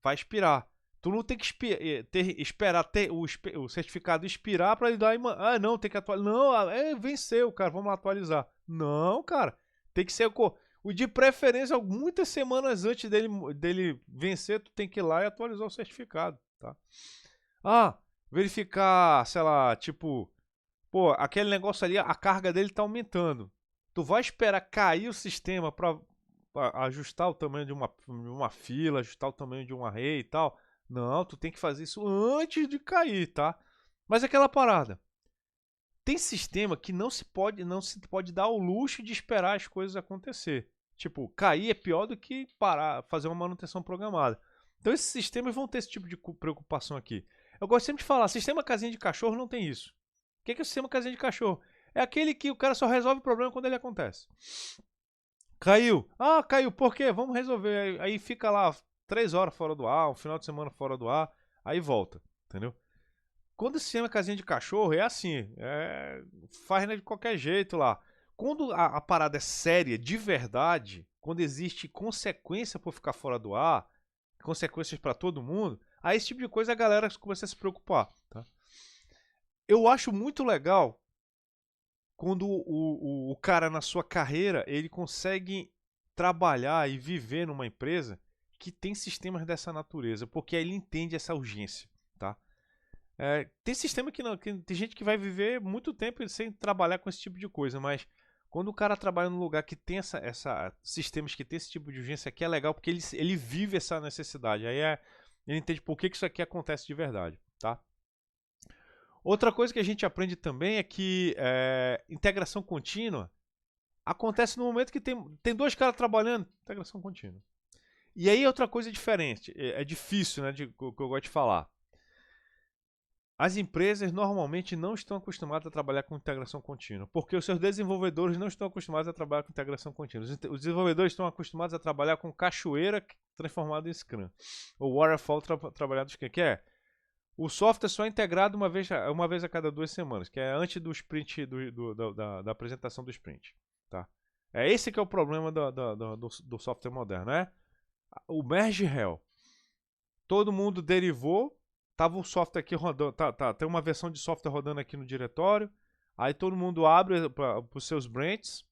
vai expirar. Tu não tem que esperar ter o certificado expirar para ele dar e não, tem que atualizar. Não, venceu, cara, vamos lá atualizar. Não, cara, tem que ser o de preferência muitas semanas antes dele vencer, tu tem que ir lá e atualizar o certificado, tá? Verificar, sei lá, tipo, pô, aquele negócio ali, a carga dele tá aumentando. Tu vai esperar cair o sistema para ajustar o tamanho de uma fila, ajustar o tamanho de um array e tal. Não, tu tem que fazer isso antes de cair, tá? Mas aquela parada. Tem sistema que não se pode dar o luxo de esperar as coisas acontecer. Tipo, cair é pior do que parar, fazer uma manutenção programada. Então esses sistemas vão ter esse tipo de preocupação aqui. Eu gosto sempre de falar, sistema casinha de cachorro não tem isso. O que é o sistema casinha de cachorro? É aquele que o cara só resolve o problema quando ele acontece. Caiu. Caiu. Por quê? Vamos resolver. Aí fica lá 3 horas fora do ar, um final de semana fora do ar, aí volta, entendeu? Quando o sistema casinha de cachorro é assim, faz de qualquer jeito lá. Quando a parada é séria, de verdade, quando existe consequência por ficar fora do ar, consequências para todo mundo, aí esse tipo de coisa a galera começa a se preocupar, tá? Eu acho muito legal quando o cara na sua carreira ele consegue trabalhar e viver numa empresa que tem sistemas dessa natureza, porque aí ele entende essa urgência, tá? Tem sistema que não, tem gente que vai viver muito tempo sem trabalhar com esse tipo de coisa, mas quando o cara trabalha num lugar que tem sistemas que tem esse tipo de urgência aqui é legal porque ele vive essa necessidade. Aí ele entende por que isso aqui acontece de verdade, tá? Outra coisa que a gente aprende também é que integração contínua acontece no momento que tem 2 caras trabalhando, integração contínua. E aí outra coisa diferente, é difícil, né, que eu gosto de falar. As empresas normalmente não estão acostumadas a trabalhar com integração contínua, porque os seus desenvolvedores não estão acostumados a trabalhar com integração contínua. Os desenvolvedores estão acostumados a trabalhar com cachoeira transformada em Scrum, ou Waterfall trabalhado em Scrum, que é o software só é integrado uma vez a cada 2 semanas, que é antes do sprint da apresentação do sprint. Tá? É esse que é o problema do software moderno, né? O merge hell. Todo mundo derivou, tava o software aqui rodando, tem uma versão de software rodando aqui no diretório, aí todo mundo abre para os seus branches,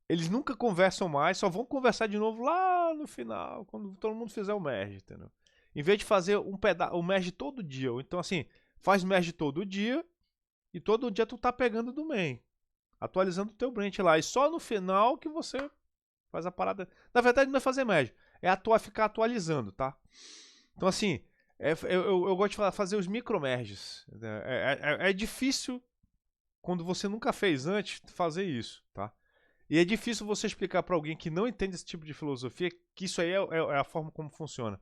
eles nunca conversam mais, só vão conversar de novo lá no final, quando todo mundo fizer o merge, entendeu? Em vez de fazer o merge todo dia, ou então assim, faz merge todo dia e todo dia tu tá pegando do main, atualizando o teu branch lá, e só no final que você faz a parada. Na verdade não é fazer merge, é ficar atualizando, tá? Então assim, eu gosto de fazer os micromerges. É difícil, quando você nunca fez antes, fazer isso, tá? E é difícil você explicar para alguém que não entende esse tipo de filosofia que isso aí é a forma como funciona.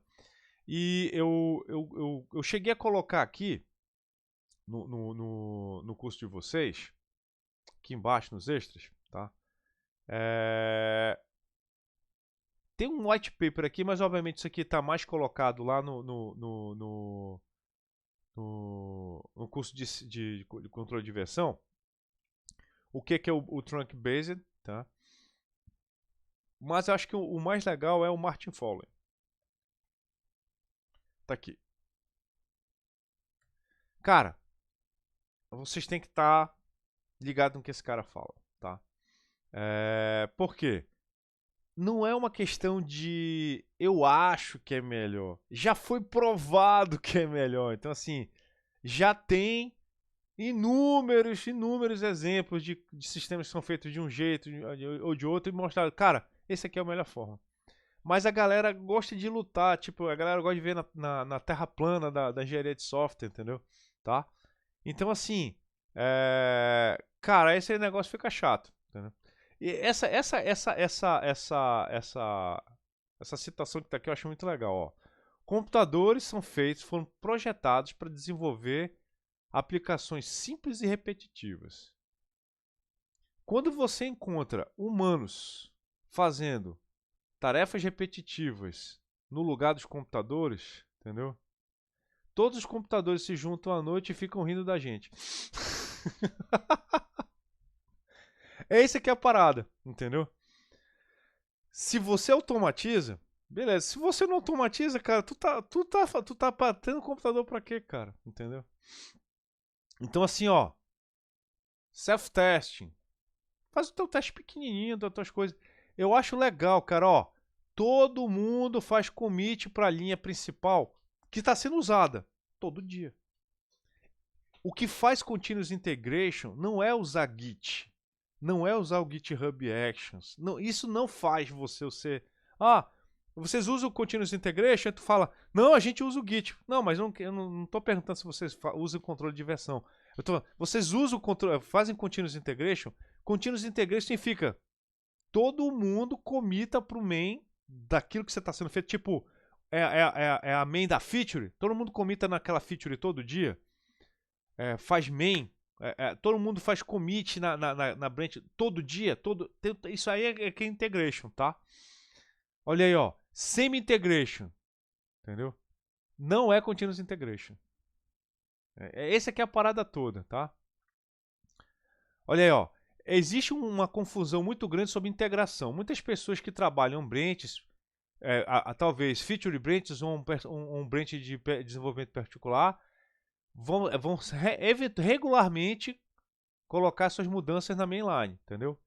E eu cheguei a colocar aqui no curso de vocês, aqui embaixo nos extras, tá? Tem um white paper aqui, mas obviamente isso aqui está mais colocado lá no curso de controle de versão. O que é o Trunk Based, tá? Mas eu acho que o mais legal é o Martin Fowler. Tá aqui. Cara, vocês têm que estar ligados no que esse cara fala, tá? Por quê? Não é uma questão de eu acho que é melhor. Já foi provado que é melhor. Então, assim, já tem inúmeros exemplos de sistemas que são feitos de um jeito ou de outro e mostraram, cara, esse aqui é a melhor forma. Mas a galera gosta de lutar, tipo, a galera gosta de ver na terra plana da engenharia de software, entendeu? Tá? Então, assim, cara, esse negócio fica chato, entendeu? E essa citação que tá aqui eu acho muito legal, ó. Computadores foram projetados para desenvolver aplicações simples e repetitivas. Quando você encontra humanos fazendo tarefas repetitivas no lugar dos computadores, entendeu? Todos os computadores se juntam à noite e ficam rindo da gente. Essa aqui é a parada, entendeu? Se você automatiza, beleza. Se você não automatiza, cara, tu tá tendo computador pra quê, cara? Entendeu? Então assim, ó, self-testing. Faz o teu teste pequenininho das tuas coisas. Eu acho legal, cara, ó. Todo mundo faz commit para a linha principal que está sendo usada todo dia. O que faz Continuous Integration não é usar Git, não é usar o GitHub Actions. Não, isso não faz você ser. Vocês usam o Continuous Integration? Aí tu fala, não, a gente usa o Git. Não, mas eu não estou perguntando se vocês usam o controle de versão. Vocês usam o controle, fazem Continuous Integration? Continuous Integration significa todo mundo comita pro main daquilo que você está sendo feito. Tipo, é a main da feature. Todo mundo comita naquela feature todo dia. Faz main. Todo mundo faz commit na branch todo dia. Isso aí é integration, tá? Olha aí, ó. Semi-integration. Entendeu? Não é continuous integration. Essa aqui é a parada toda, tá? Olha aí, ó. Existe uma confusão muito grande sobre integração. Muitas pessoas que trabalham branches, talvez feature branches ou um branch de desenvolvimento particular, vão regularmente colocar suas mudanças na mainline, entendeu?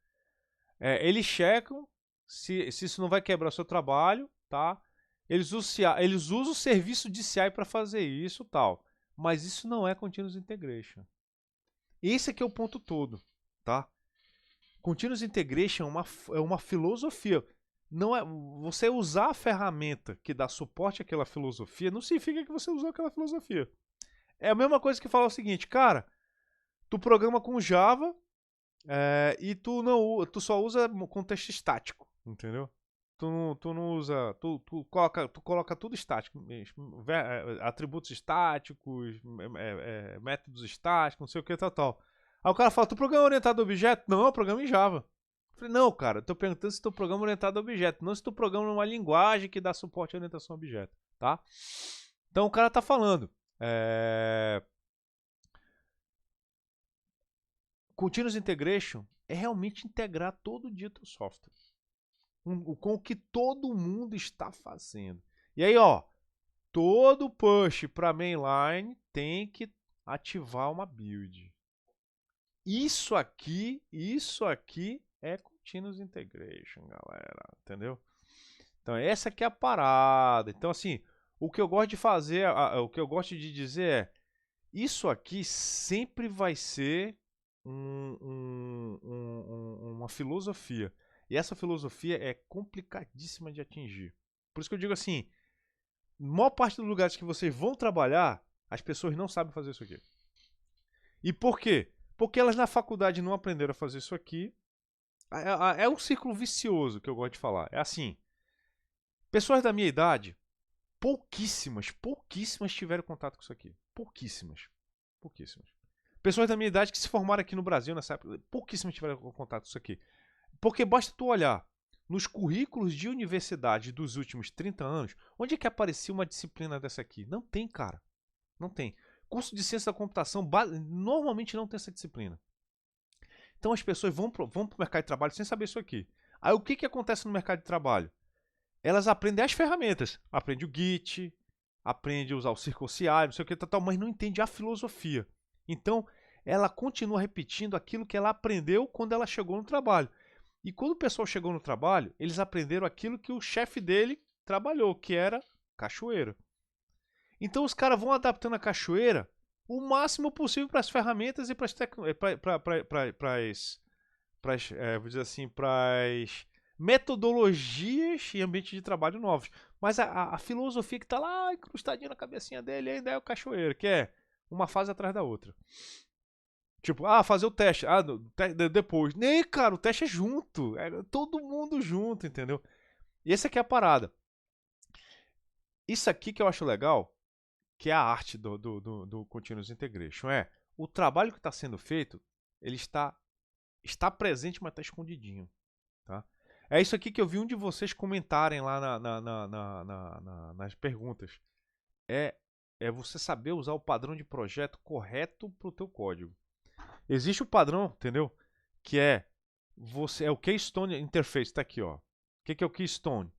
Eles checam se isso não vai quebrar o seu trabalho, tá? Eles usam o serviço de CI para fazer isso, tal. Mas isso não é Continuous Integration. Esse aqui é o ponto todo, tá? Continuous Integration é uma filosofia. Não é, você usar a ferramenta que dá suporte àquela filosofia não significa que você usou aquela filosofia. É a mesma coisa que falar o seguinte, cara, tu programa com Java e tu só usa contexto estático, entendeu? Tu não usa, tu coloca tudo estático, atributos estáticos, métodos estáticos, não sei o que, tal. Aí o cara fala, tu programa orientado a objeto? Não, eu programo em Java. Eu falei, não, cara, eu tô perguntando se tu programa orientado a objeto, não se tu programa numa linguagem que dá suporte à orientação a objeto, tá? Então o cara tá falando, Continuous Integration é realmente integrar todo dia teu software com o que todo mundo está fazendo. E aí, ó, todo push para mainline tem que ativar uma build. Isso aqui é Continuous Integration, galera, entendeu? Então essa aqui é a parada. Então assim, o que eu gosto de fazer, o que eu gosto de dizer é, isso aqui sempre vai ser uma filosofia. E essa filosofia é complicadíssima de atingir. Por isso que eu digo assim, maior parte dos lugares que vocês vão trabalhar, as pessoas não sabem fazer isso aqui. E por quê? Porque elas na faculdade não aprenderam a fazer isso aqui. É um círculo vicioso que eu gosto de falar. É assim, pessoas da minha idade, pouquíssimas tiveram contato com isso aqui. Pouquíssimas. Pouquíssimas. Pessoas da minha idade que se formaram aqui no Brasil nessa época, pouquíssimas tiveram contato com isso aqui. Porque basta tu olhar nos currículos de universidade dos últimos 30 anos, onde é que aparecia uma disciplina dessa aqui? Não tem, cara. Não tem. Curso de ciência da computação normalmente não tem essa disciplina. Então as pessoas vão pro mercado de trabalho sem saber isso aqui. Aí o que acontece no mercado de trabalho? Elas aprendem as ferramentas. Aprende o Git, aprende a usar o CircleCI, não sei o que, tal, mas não entende a filosofia. Então, ela continua repetindo aquilo que ela aprendeu quando ela chegou no trabalho. E quando o pessoal chegou no trabalho, eles aprenderam aquilo que o chefe dele trabalhou, que era cachoeira. Então os caras vão adaptando a cachoeira o máximo possível para as ferramentas e para as metodologias e ambientes de trabalho novos. Mas a filosofia que está lá incrustadinha na cabecinha dele ainda é o cachoeira, que é uma fase atrás da outra. Tipo, fazer o teste. Depois. Nem, cara, o teste é junto. É todo mundo junto, entendeu? E essa aqui é a parada. Isso aqui que eu acho legal, que é a arte do Continuous Integration. O trabalho que está sendo feito, ele está presente, mas está escondidinho. Tá? É isso aqui que eu vi um de vocês comentarem lá nas perguntas. É você saber usar o padrão de projeto correto para o teu código. Existe o padrão, entendeu? Que é o Keystone Interface, está aqui, ó. O que é o Keystone?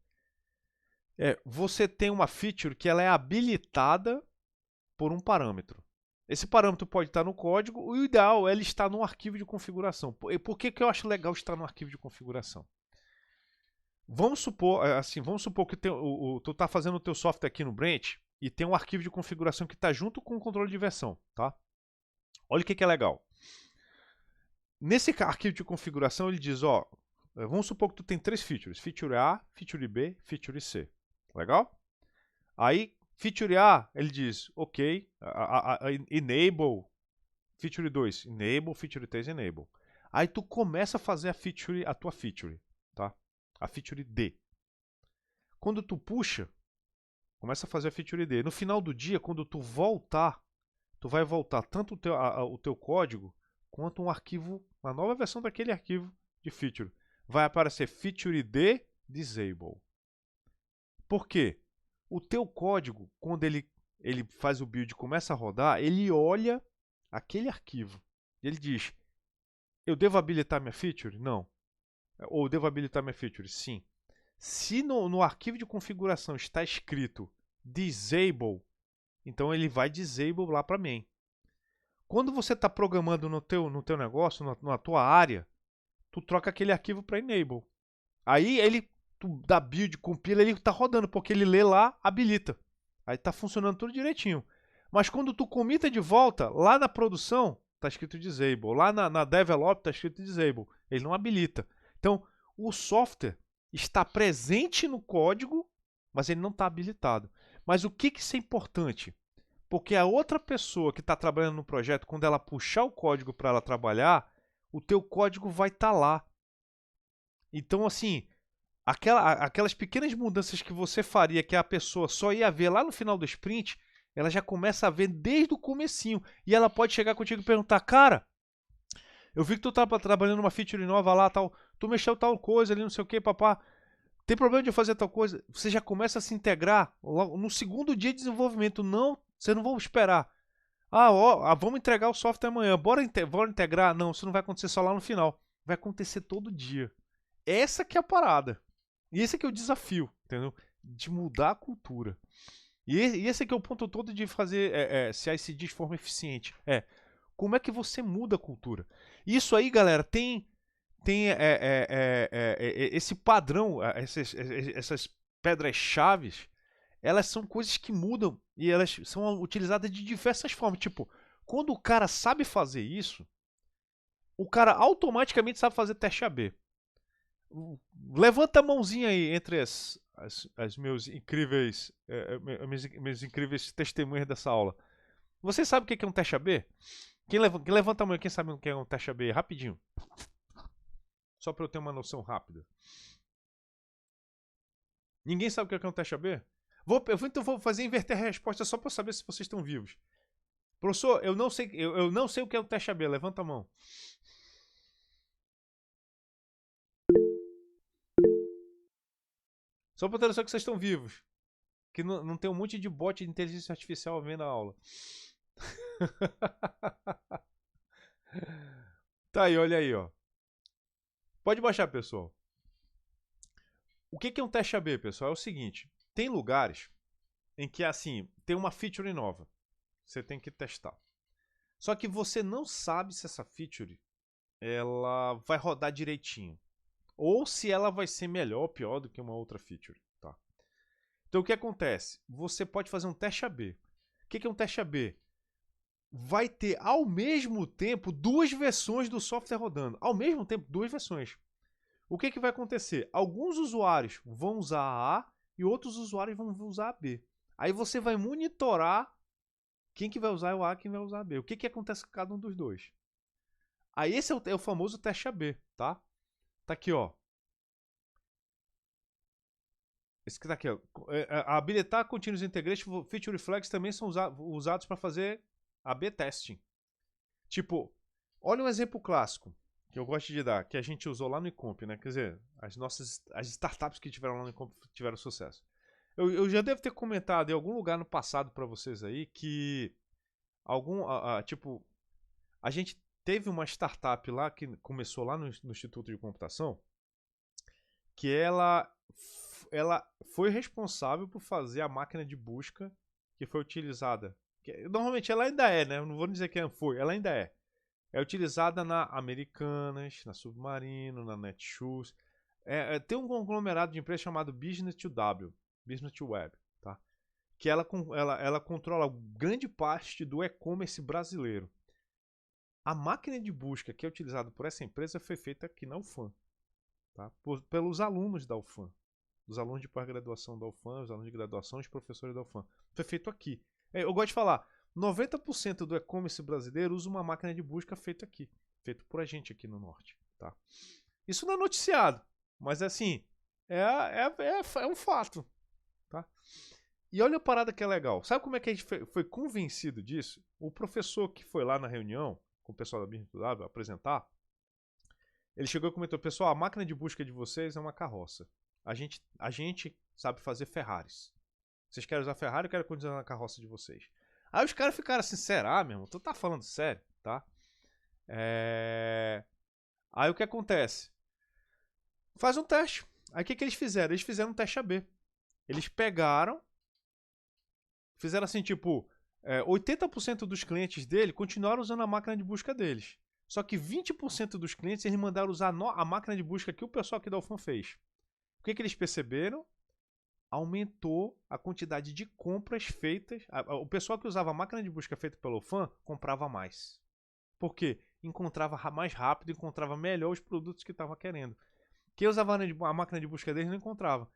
Você tem uma feature que ela é habilitada por um parâmetro. Esse parâmetro pode estar no código, o ideal é ele estar no arquivo de configuração. Por que eu acho legal estar no arquivo de configuração? Vamos supor que tu está fazendo o teu software aqui no Branch e tem um arquivo de configuração que está junto com o controle de versão, tá? Olha o que é legal. Nesse arquivo de configuração ele diz, vamos supor que tu tem 3 features, feature A, feature B, feature C. Legal? Aí, feature A, ele diz, ok, enable, feature 2, enable, feature 3, enable. Aí tu começa a fazer a tua feature, tá? A feature D. Quando tu puxa, começa a fazer a feature D. No final do dia, quando tu voltar, tu vai voltar tanto o teu código, quanto um arquivo, uma nova versão daquele arquivo de feature. Vai aparecer feature D disable. Por quê? O teu código, quando ele faz o build e começa a rodar, ele olha aquele arquivo. E ele diz, eu devo habilitar minha feature? Não. Ou devo habilitar minha feature? Sim. Se no arquivo de configuração está escrito disable, então ele vai disable lá para main. Quando você está programando no teu negócio, na tua área, tu troca aquele arquivo para enable. Aí tu dá build, compila, ele está rodando, porque ele lê lá, habilita. Aí está funcionando tudo direitinho. Mas quando tu comita de volta, lá na produção, está escrito disable. Lá na develop está escrito disable. Ele não habilita. Então, o software está presente no código, mas ele não está habilitado. Mas o que isso é importante? Porque a outra pessoa que está trabalhando no projeto, quando ela puxar o código para ela trabalhar, o teu código vai estar lá. Então, assim, aquelas pequenas mudanças que você faria, que a pessoa só ia ver lá no final do sprint, ela já começa a ver desde o comecinho. E ela pode chegar contigo e perguntar, cara, eu vi que tu tá trabalhando uma feature nova lá, tal, tu mexeu tal coisa ali, não sei o que, papá. Tem problema de eu fazer tal coisa? Você já começa a se integrar no segundo dia de desenvolvimento. Não, você não vai esperar. Vamos entregar o software amanhã. Bora integrar? Não, isso não vai acontecer só lá no final. Vai acontecer todo dia. Essa que é a parada. E esse que é o desafio, entendeu? De mudar a cultura. E esse que é o ponto todo de fazer CI/CD de forma eficiente. Como é que você muda a cultura? Isso aí, galera, tem esse padrão, essas pedras-chaves, elas são coisas que mudam e elas são utilizadas de diversas formas. Tipo, quando o cara sabe fazer isso, o cara automaticamente sabe fazer teste AB. Levanta a mãozinha aí entre as meus incríveis testemunhas dessa aula. Você sabe o que é um teste AB? Quem levanta a mão, quem sabe o que é um teste AB? Rapidinho. Só para eu ter uma noção rápida. Ninguém sabe o que é um teste AB? Então vou fazer inverter a resposta só para saber se vocês estão vivos. Professor, eu não sei o que é o teste AB. Levanta a mão. Só pra ter noção que vocês estão vivos. Que não tem um monte de bot de inteligência artificial vendo a aula. Tá aí, olha aí, ó. Pode baixar, pessoal. O que é um teste AB, pessoal? É o seguinte. Tem lugares em que, assim, tem uma feature nova. Você tem que testar. Só que você não sabe se essa feature ela vai rodar direitinho. Ou se ela vai ser melhor ou pior do que uma outra feature. Tá? Então o que acontece? Você pode fazer um teste AB. O que é um teste AB? Vai ter ao mesmo tempo duas versões do software rodando. Ao mesmo tempo, duas versões. O que vai acontecer? Alguns usuários vão usar a A e outros usuários vão usar a B. Aí você vai monitorar quem que vai usar o A e quem vai usar a B. O que acontece com cada um dos dois? Aí esse é o famoso teste AB, tá? Tá aqui, ó. Esse que tá aqui, ó. Habilitar Continuous Integration Feature Flags também são usados para fazer AB testing. Tipo, olha um exemplo clássico que eu gosto de dar, que a gente usou lá no Ecomp, né? Quer dizer, as startups que tiveram lá no Ecomp tiveram sucesso. Eu já devo ter comentado em algum lugar no passado para vocês aí que tipo, a gente teve uma startup lá que começou lá no Instituto de Computação que ela foi responsável por fazer a máquina de busca que foi utilizada. Normalmente ela ainda é, né? Eu não vou dizer que foi, ela ainda é. É utilizada na Americanas, na Submarino, na Netshoes. Tem um conglomerado de empresas chamado Business to W, Business to Web, tá? Que ela controla grande parte do e-commerce brasileiro. A máquina de busca que é utilizada por essa empresa foi feita aqui na UFAM, tá? Pelos alunos da UFAM. Os alunos de pós-graduação da UFAM, os alunos de graduação e os professores da UFAM. Foi feito aqui. Eu gosto de falar, 90% do e-commerce brasileiro usa uma máquina de busca feita aqui. Feito por a gente aqui no norte. Tá? Isso não é noticiado, mas assim, é um fato. Tá? E olha a parada que é legal. Sabe como é que a gente foi convencido disso? O professor que foi lá na reunião, com o pessoal da BIM apresentar, ele chegou e comentou, pessoal, a máquina de busca de vocês é uma carroça. A gente sabe fazer Ferraris. Vocês querem usar Ferrari ou querem continuar na carroça de vocês? Aí os caras ficaram assim, será, meu irmão? Tu tá falando sério, tá? Aí o que acontece? Faz um teste. Aí o que eles fizeram? Eles fizeram um teste AB. Eles pegaram, fizeram assim, tipo, 80% dos clientes dele continuaram usando a máquina de busca deles. Só que 20% dos clientes eles mandaram usar a máquina de busca que o pessoal aqui da UFAM fez. O que eles perceberam? Aumentou a quantidade de compras feitas. O pessoal que usava a máquina de busca feita pelo UFAM comprava mais. Por quê? Encontrava mais rápido, encontrava melhor os produtos que estava querendo. Quem usava a máquina de busca deles não encontrava.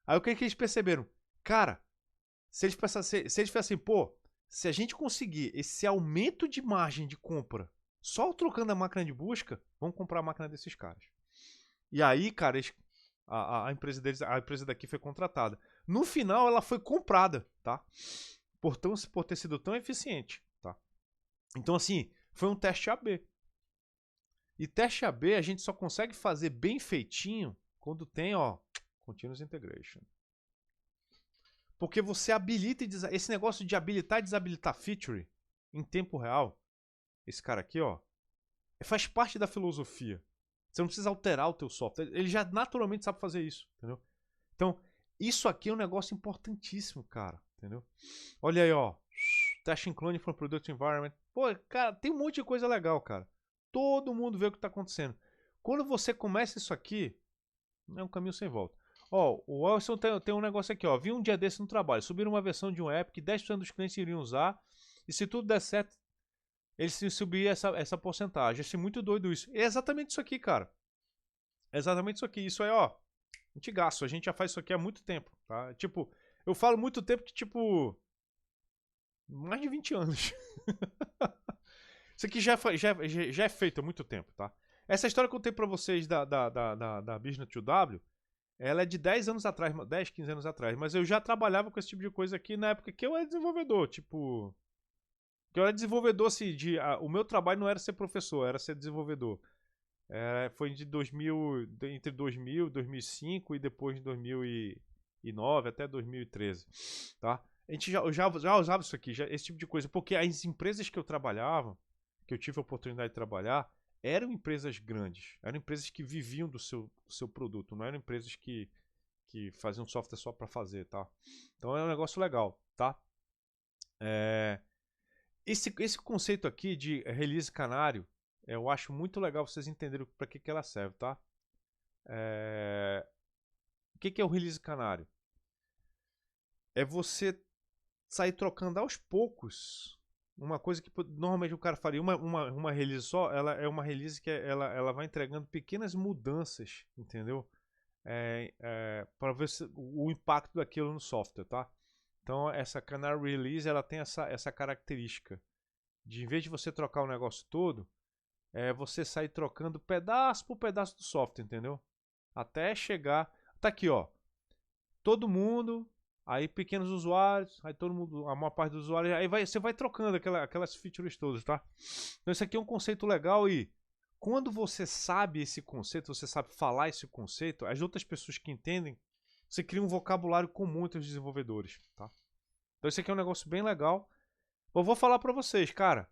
Aí o que eles perceberam? Cara, se eles fizessem assim, pô, se a gente conseguir esse aumento de margem de compra só trocando a máquina de busca, vamos comprar a máquina desses caras. E aí, cara, a empresa deles, a empresa daqui foi contratada. No final, ela foi comprada, tá? Por ter sido tão eficiente, tá? Então, assim, foi um teste AB. E teste AB a gente só consegue fazer bem feitinho quando tem, ó, Continuous Integration. Porque você habilita esse negócio de habilitar e desabilitar feature em tempo real. Esse cara aqui, ó, faz parte da filosofia. Você não precisa alterar o teu software. Ele já naturalmente sabe fazer isso, entendeu? Então, isso aqui é um negócio importantíssimo, cara, entendeu? Olha aí, ó. Testing clone from product environment. Pô, cara, tem um monte de coisa legal, cara. Todo mundo vê o que está acontecendo. Quando você começa isso aqui, é um caminho sem volta. Ó, o Wilson tem um negócio aqui, ó. Vi um dia desse no trabalho. Subiram uma versão de um app que 10% dos clientes iriam usar. E se tudo der certo, eles subir essa porcentagem. Achei muito doido isso. É exatamente isso aqui, cara. É exatamente isso aqui. Isso aí, ó. Antigaço. A gente já faz isso aqui há muito tempo, tá? Tipo, eu falo muito tempo que, tipo, mais de 20 anos. Isso aqui já é feito há muito tempo, tá? Essa história que eu contei pra vocês da Business to W, ela é de 10 anos atrás, 10, 15 anos atrás. Mas eu já trabalhava com esse tipo de coisa aqui na época que eu era desenvolvedor, tipo... Porque eu era desenvolvedor, assim, o meu trabalho não era ser professor, era ser desenvolvedor. Foi de 2000, entre 2000 e 2005 e depois de 2009 até 2013, tá? A gente já usava isso aqui, esse tipo de coisa, porque as empresas que eu trabalhava, que eu tive a oportunidade de trabalhar, eram empresas grandes, eram empresas que viviam do seu produto, não eram empresas que faziam software só para fazer, tá? Então é um negócio legal, tá? Esse conceito aqui de release canário, eu acho muito legal vocês entenderem para que ela serve, tá? O que é o release canário? É você sair trocando aos poucos uma coisa que normalmente o cara faria. Uma release só, ela é uma release que ela vai entregando pequenas mudanças, entendeu? Para ver o impacto daquilo no software, tá? Então essa Canary Release ela tem essa característica de, em vez de você trocar o negócio todo, você sair trocando pedaço por pedaço do software, entendeu? Até chegar. Tá aqui, ó. Todo mundo, aí pequenos usuários, aí todo mundo, a maior parte dos usuários, aí você vai trocando aquelas features todas, tá? Então isso aqui é um conceito legal e quando você sabe esse conceito, você sabe falar esse conceito, as outras pessoas que entendem, você cria um vocabulário comum entre os desenvolvedores, tá? Então isso aqui é um negócio bem legal. Eu vou falar para vocês, cara,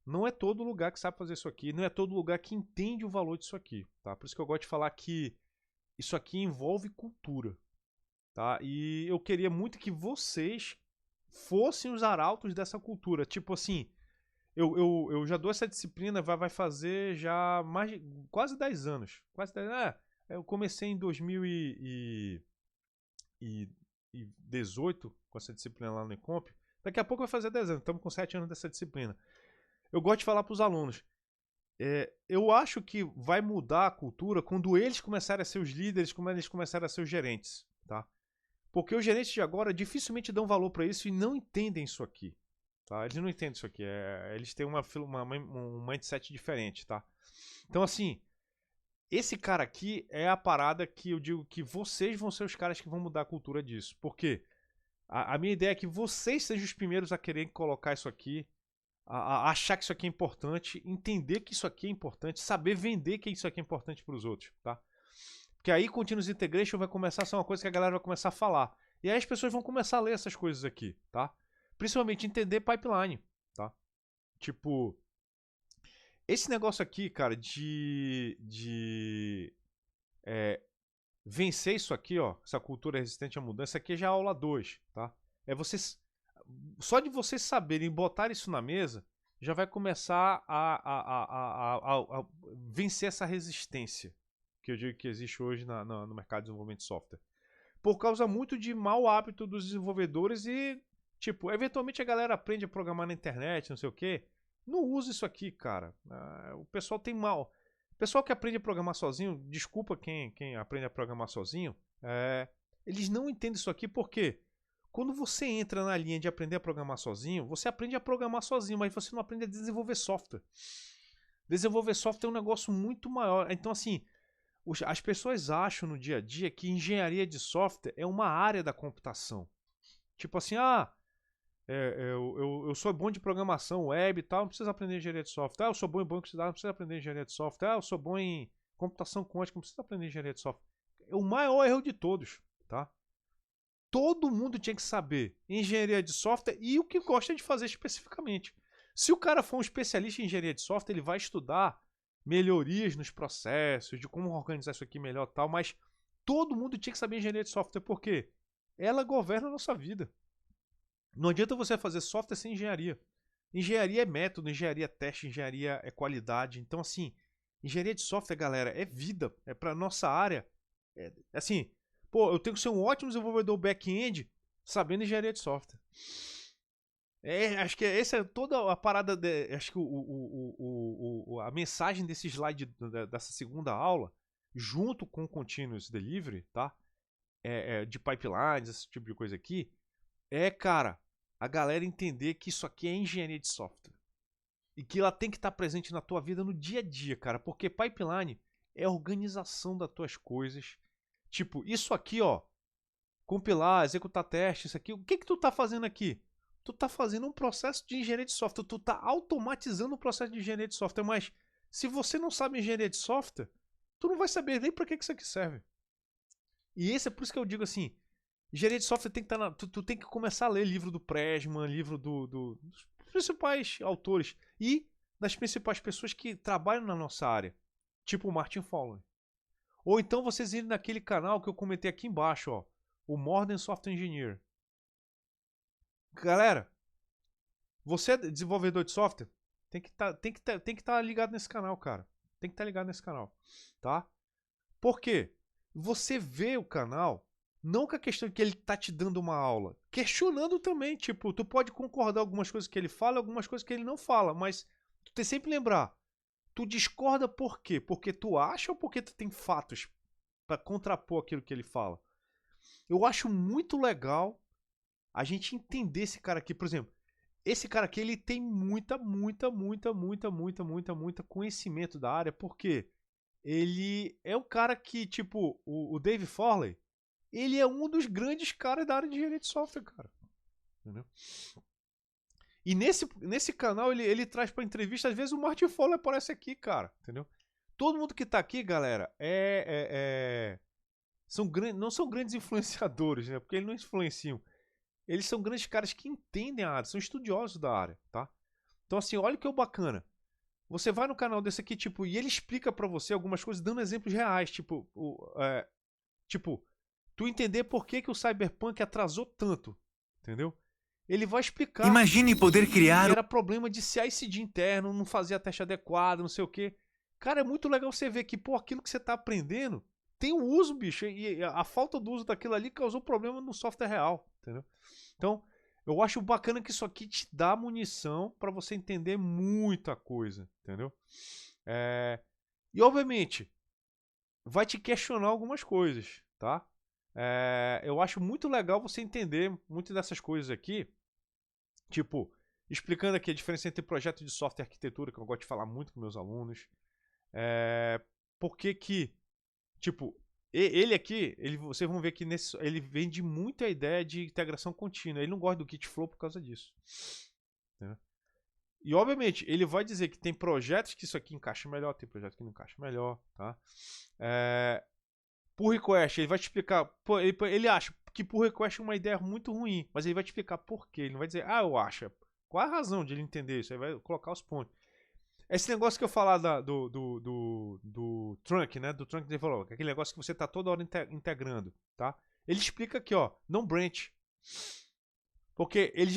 não é todo lugar que sabe fazer isso aqui, não é todo lugar que entende o valor disso aqui, tá? Por isso que eu gosto de falar que isso aqui envolve cultura, tá? E eu queria muito que vocês fossem os arautos dessa cultura. Tipo assim, eu já dou essa disciplina, vai fazer já quase 10 anos. Quase 10 anos. Eu comecei em 2018 com essa disciplina lá no Ecomp. Daqui a pouco vai fazer 10 anos, estamos com 7 anos dessa disciplina. Eu gosto de falar para os alunos. Eu acho que vai mudar a cultura quando eles começarem a ser os líderes, quando eles começarem a ser os gerentes, tá? Porque os gerentes de agora dificilmente dão valor para isso e não entendem isso aqui, tá? Eles não entendem isso aqui, eles têm um mindset diferente, tá? Então assim, esse cara aqui é a parada que eu digo que vocês vão ser os caras que vão mudar a cultura disso. Por quê? A minha ideia é que vocês sejam os primeiros a querer colocar isso aqui, a achar que isso aqui é importante, entender que isso aqui é importante, saber vender que isso aqui é importante para os outros, tá? Porque aí Continuous Integration vai começar a ser uma coisa que a galera vai começar a falar. E aí as pessoas vão começar a ler essas coisas aqui, tá? Principalmente entender pipeline, tá? Tipo, esse negócio aqui, cara, de vencer isso aqui, ó, essa cultura resistente à mudança, aqui já é aula 2, tá? Só de vocês saberem botar isso na mesa, já vai começar a vencer essa resistência que eu digo que existe hoje no mercado de desenvolvimento de software. Por causa muito de mau hábito dos desenvolvedores e, tipo, eventualmente a galera aprende a programar na internet, não sei o quê. Não usa isso aqui, cara. O pessoal tem mal. O pessoal que aprende a programar sozinho, desculpa quem aprende a programar sozinho, eles não entendem isso aqui porque quando você entra na linha de aprender a programar sozinho, você aprende a programar sozinho, mas você não aprende a desenvolver software. Desenvolver software é um negócio muito maior. Então, assim, as pessoas acham no dia a dia que engenharia de software é uma área da computação. Tipo assim, eu sou bom de programação web e tal, não preciso aprender engenharia de software. Eu sou bom em banco de dados, não preciso aprender engenharia de software. Eu sou bom em computação quântica, não preciso aprender engenharia de software. É o maior erro de todos, tá? Todo mundo tinha que saber engenharia de software e o que gosta de fazer especificamente. Se o cara for um especialista em engenharia de software, ele vai estudar melhorias nos processos, de como organizar isso aqui melhor e tal, mas todo mundo tinha que saber engenharia de software, porque ela governa a nossa vida. Não adianta você fazer software sem engenharia. Engenharia é método, engenharia é teste, engenharia é qualidade. Então, assim, engenharia de software, galera, é vida, é pra nossa área. Assim, pô, eu tenho que ser um ótimo desenvolvedor back-end sabendo engenharia de software. Acho que essa é toda a parada. Acho que a mensagem desse slide dessa segunda aula, junto com o Continuous Delivery, tá? De pipelines, esse tipo de coisa aqui, cara, a galera entender que isso aqui é engenharia de software. E que ela tem que estar presente na tua vida no dia a dia, cara. Porque pipeline é a organização das tuas coisas. Tipo, isso aqui, ó. Compilar, executar testes, isso aqui. O que tu tá fazendo aqui? tu tá fazendo um processo de engenharia de software, tu tá automatizando o processo de engenharia de software, mas se você não sabe engenharia de software, tu não vai saber nem pra que isso aqui serve. E esse é por isso que eu digo assim, engenharia de software tem que estar tu tem que começar a ler livro do Pressman, livro dos principais autores e das principais pessoas que trabalham na nossa área, tipo o Martin Fowler. Ou então vocês irem naquele canal que eu comentei aqui embaixo, ó, o Modern Software Engineer. Galera, você é desenvolvedor de software, tem que estar ligado nesse canal, cara. Tem que estar ligado nesse canal, tá? Por quê? Você vê o canal não com a questão de que ele tá te dando uma aula, questionando também, tipo, tu pode concordar com algumas coisas que ele fala, algumas coisas que ele não fala, mas tu tem sempre que lembrar, tu discorda por quê? Porque tu acha ou porque tu tem fatos para contrapor aquilo que ele fala? Eu acho muito legal a gente entender esse cara aqui, por exemplo, esse cara aqui ele tem muita conhecimento da área, porque ele é um cara que, tipo, o Dave Forley, ele é um dos grandes caras da área de engenharia de software, cara. Entendeu? E nesse canal ele traz pra entrevista, às vezes o Martin Fowler aparece aqui, cara. Entendeu? Todo mundo que tá aqui, galera, não são grandes influenciadores, né? Porque eles não influenciam. Eles são grandes caras que entendem a área, são estudiosos da área, tá? Então, assim, olha que é o bacana. Você vai no canal desse aqui, tipo, e ele explica pra você algumas coisas dando exemplos reais, tipo, tu entender por que o Cyberpunk atrasou tanto, entendeu? Ele vai explicar. Imagine poder criar. Que era problema de CI/CD interno, não fazia teste adequado, não sei o quê. Cara, é muito legal você ver que, pô, aquilo que você tá aprendendo tem um uso, bicho, e a falta do uso daquilo ali causou problema no software real, entendeu? Então, eu acho bacana que isso aqui te dá munição para você entender muita coisa, entendeu? E, obviamente, vai te questionar algumas coisas, tá? Eu acho muito legal você entender muitas dessas coisas aqui, tipo, explicando aqui a diferença entre projeto de software e arquitetura, que eu gosto de falar muito com meus alunos. Por que, tipo, ele aqui, vocês vão ver que ele vende muito a ideia de integração contínua. Ele não gosta do Git Flow por causa disso. Entendeu? E, obviamente, ele vai dizer que tem projetos que isso aqui encaixa melhor, tem projetos que não encaixa melhor, tá? Pull request, ele vai te explicar. Ele acha que pull request é uma ideia muito ruim, mas ele vai te explicar por quê. Ele não vai dizer, eu acho. Qual a razão de ele entender isso? Aí vai colocar os pontos. Esse negócio que eu falar do trunk, né? Do trunk development, aquele negócio que você tá toda hora integrando, tá? Ele explica aqui, ó, não branch. Porque ele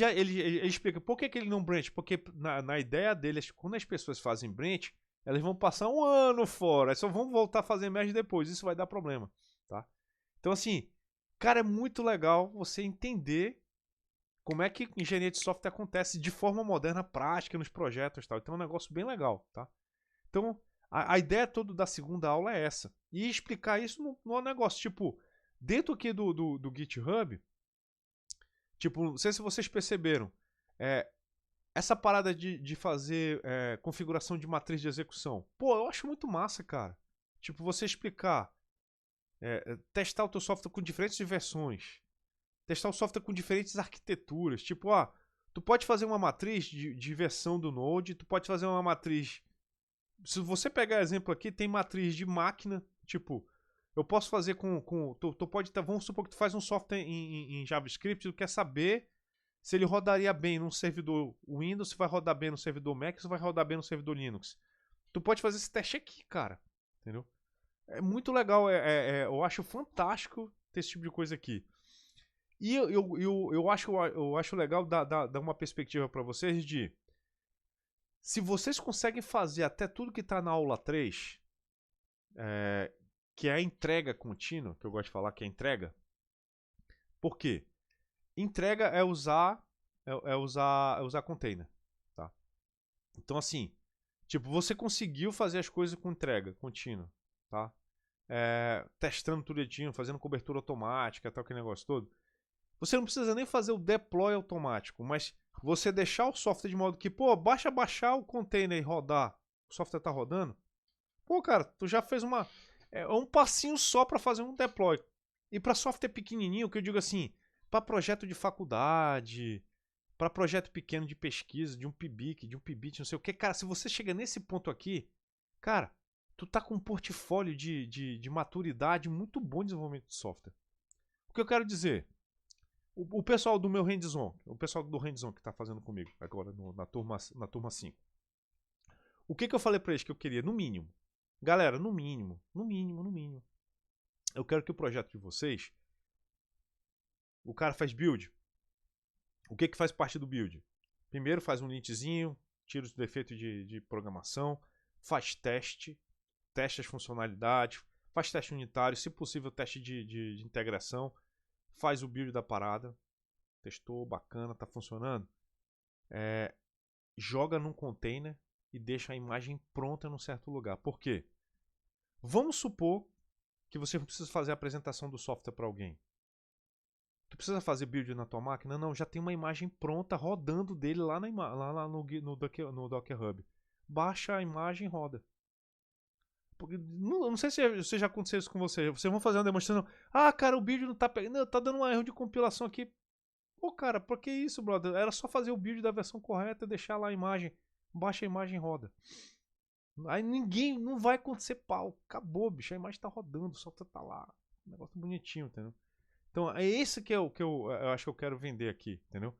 explica por que ele não branch. Porque na ideia dele, quando as pessoas fazem branch, elas vão passar um ano fora, só vão voltar a fazer merge depois, isso vai dar problema, tá? Então, assim, cara, é muito legal você entender como é que engenharia de software acontece de forma moderna, prática, nos projetos e tal. Então é um negócio bem legal, tá? Então, a ideia toda da segunda aula é essa. E explicar isso no negócio, tipo, dentro aqui do GitHub, tipo, não sei se vocês perceberam, essa parada de fazer configuração de matriz de execução. Pô, eu acho muito massa, cara. Tipo, você explicar, testar o teu software com diferentes versões, testar o software com diferentes arquiteturas. Tipo, tu pode fazer uma matriz de versão do Node, tu pode fazer uma matriz... Se você pegar exemplo aqui, tem matriz de máquina, tipo... Eu posso fazer tu pode... Vamos supor que tu faz um software em JavaScript, tu quer saber se ele rodaria bem num servidor Windows, se vai rodar bem no servidor Mac, se vai rodar bem no servidor Linux. Tu pode fazer esse teste aqui, cara. Entendeu? É muito legal, eu acho fantástico ter esse tipo de coisa aqui. E eu acho legal dar uma perspectiva para vocês de... Se vocês conseguem fazer até tudo que está na aula 3, que é a entrega contínua, que eu gosto de falar que é entrega. Por quê? Entrega é usar container, tá? Então, assim, tipo, você conseguiu fazer as coisas com entrega contínua, tá? Testando tudo direitinho, fazendo cobertura automática, tal, aquele negócio todo. Você não precisa nem fazer o deploy automático, mas você deixar o software de modo que, pô, basta baixar o container e rodar, o software tá rodando. Pô, cara, tu já fez um passinho só para fazer um deploy. E para software pequenininho, que eu digo assim, para projeto de faculdade, para projeto pequeno de pesquisa, de um PIBIC, de um PIBIT, não sei o que. Cara, se você chega nesse ponto aqui, cara, tu tá com um portfólio de maturidade muito bom em desenvolvimento de software. O que eu quero dizer? O pessoal do meu hands-on, o pessoal do hands-on que tá fazendo comigo agora na turma 5. O que eu falei para eles que eu queria? No mínimo. Galera, no mínimo. Eu quero que o projeto de vocês, o cara faz build. O que faz parte do build? Primeiro faz um lintzinho, tira os defeitos de programação, faz teste as funcionalidades, faz teste unitário, se possível teste de integração, faz o build da parada, testou, bacana, tá funcionando. Joga num container e deixa a imagem pronta num certo lugar. Por quê? Vamos supor que você precisa fazer a apresentação do software para alguém. Tu precisa fazer build na tua máquina? Não, já tem uma imagem pronta rodando dele lá no Docker Hub. Baixa a imagem e roda. Porque, não sei se já aconteceu isso com vocês. Vocês vão fazer uma demonstração. Ah, cara, o build não tá pegando. Não, tá dando um erro de compilação aqui. Pô, cara, por que isso, brother? Era só fazer o build da versão correta e deixar lá a imagem. Baixa a imagem e roda. Aí não vai acontecer pau. Acabou, bicho. A imagem tá rodando, o software tá lá. Um negócio bonitinho, entendeu? Então é esse que eu acho que eu quero vender aqui, entendeu?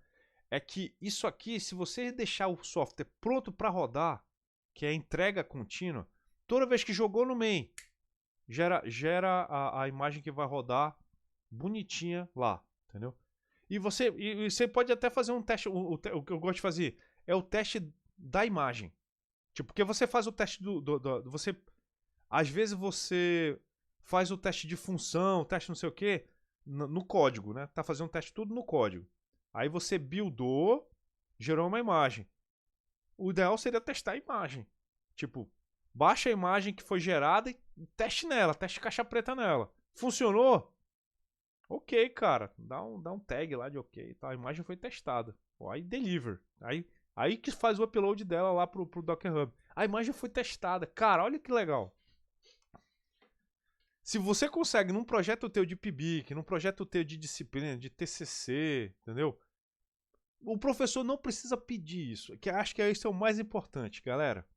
É que isso aqui, se você deixar o software pronto para rodar, que é a entrega contínua, toda vez que jogou no main, gera a imagem que vai rodar bonitinha lá, entendeu? E você pode até fazer um teste, o que eu gosto de fazer é o teste da imagem. Tipo, porque você faz o teste você às vezes você faz o teste de função, teste não sei o que, no código, né? Tá fazendo um teste tudo no código. Aí você buildou, gerou uma imagem. O ideal seria testar a imagem. Tipo, baixa a imagem que foi gerada e teste nela, teste caixa preta nela. Funcionou? Ok, cara. Dá um tag lá de ok. Tá? A imagem foi testada. Aí deliver. Aí que faz o upload dela lá pro Docker Hub. A imagem foi testada. Cara, olha que legal. Se você consegue num projeto teu de PIBIC, num projeto teu de disciplina, de TCC, entendeu? O professor não precisa pedir isso. Que acho que esse é o mais importante, galera.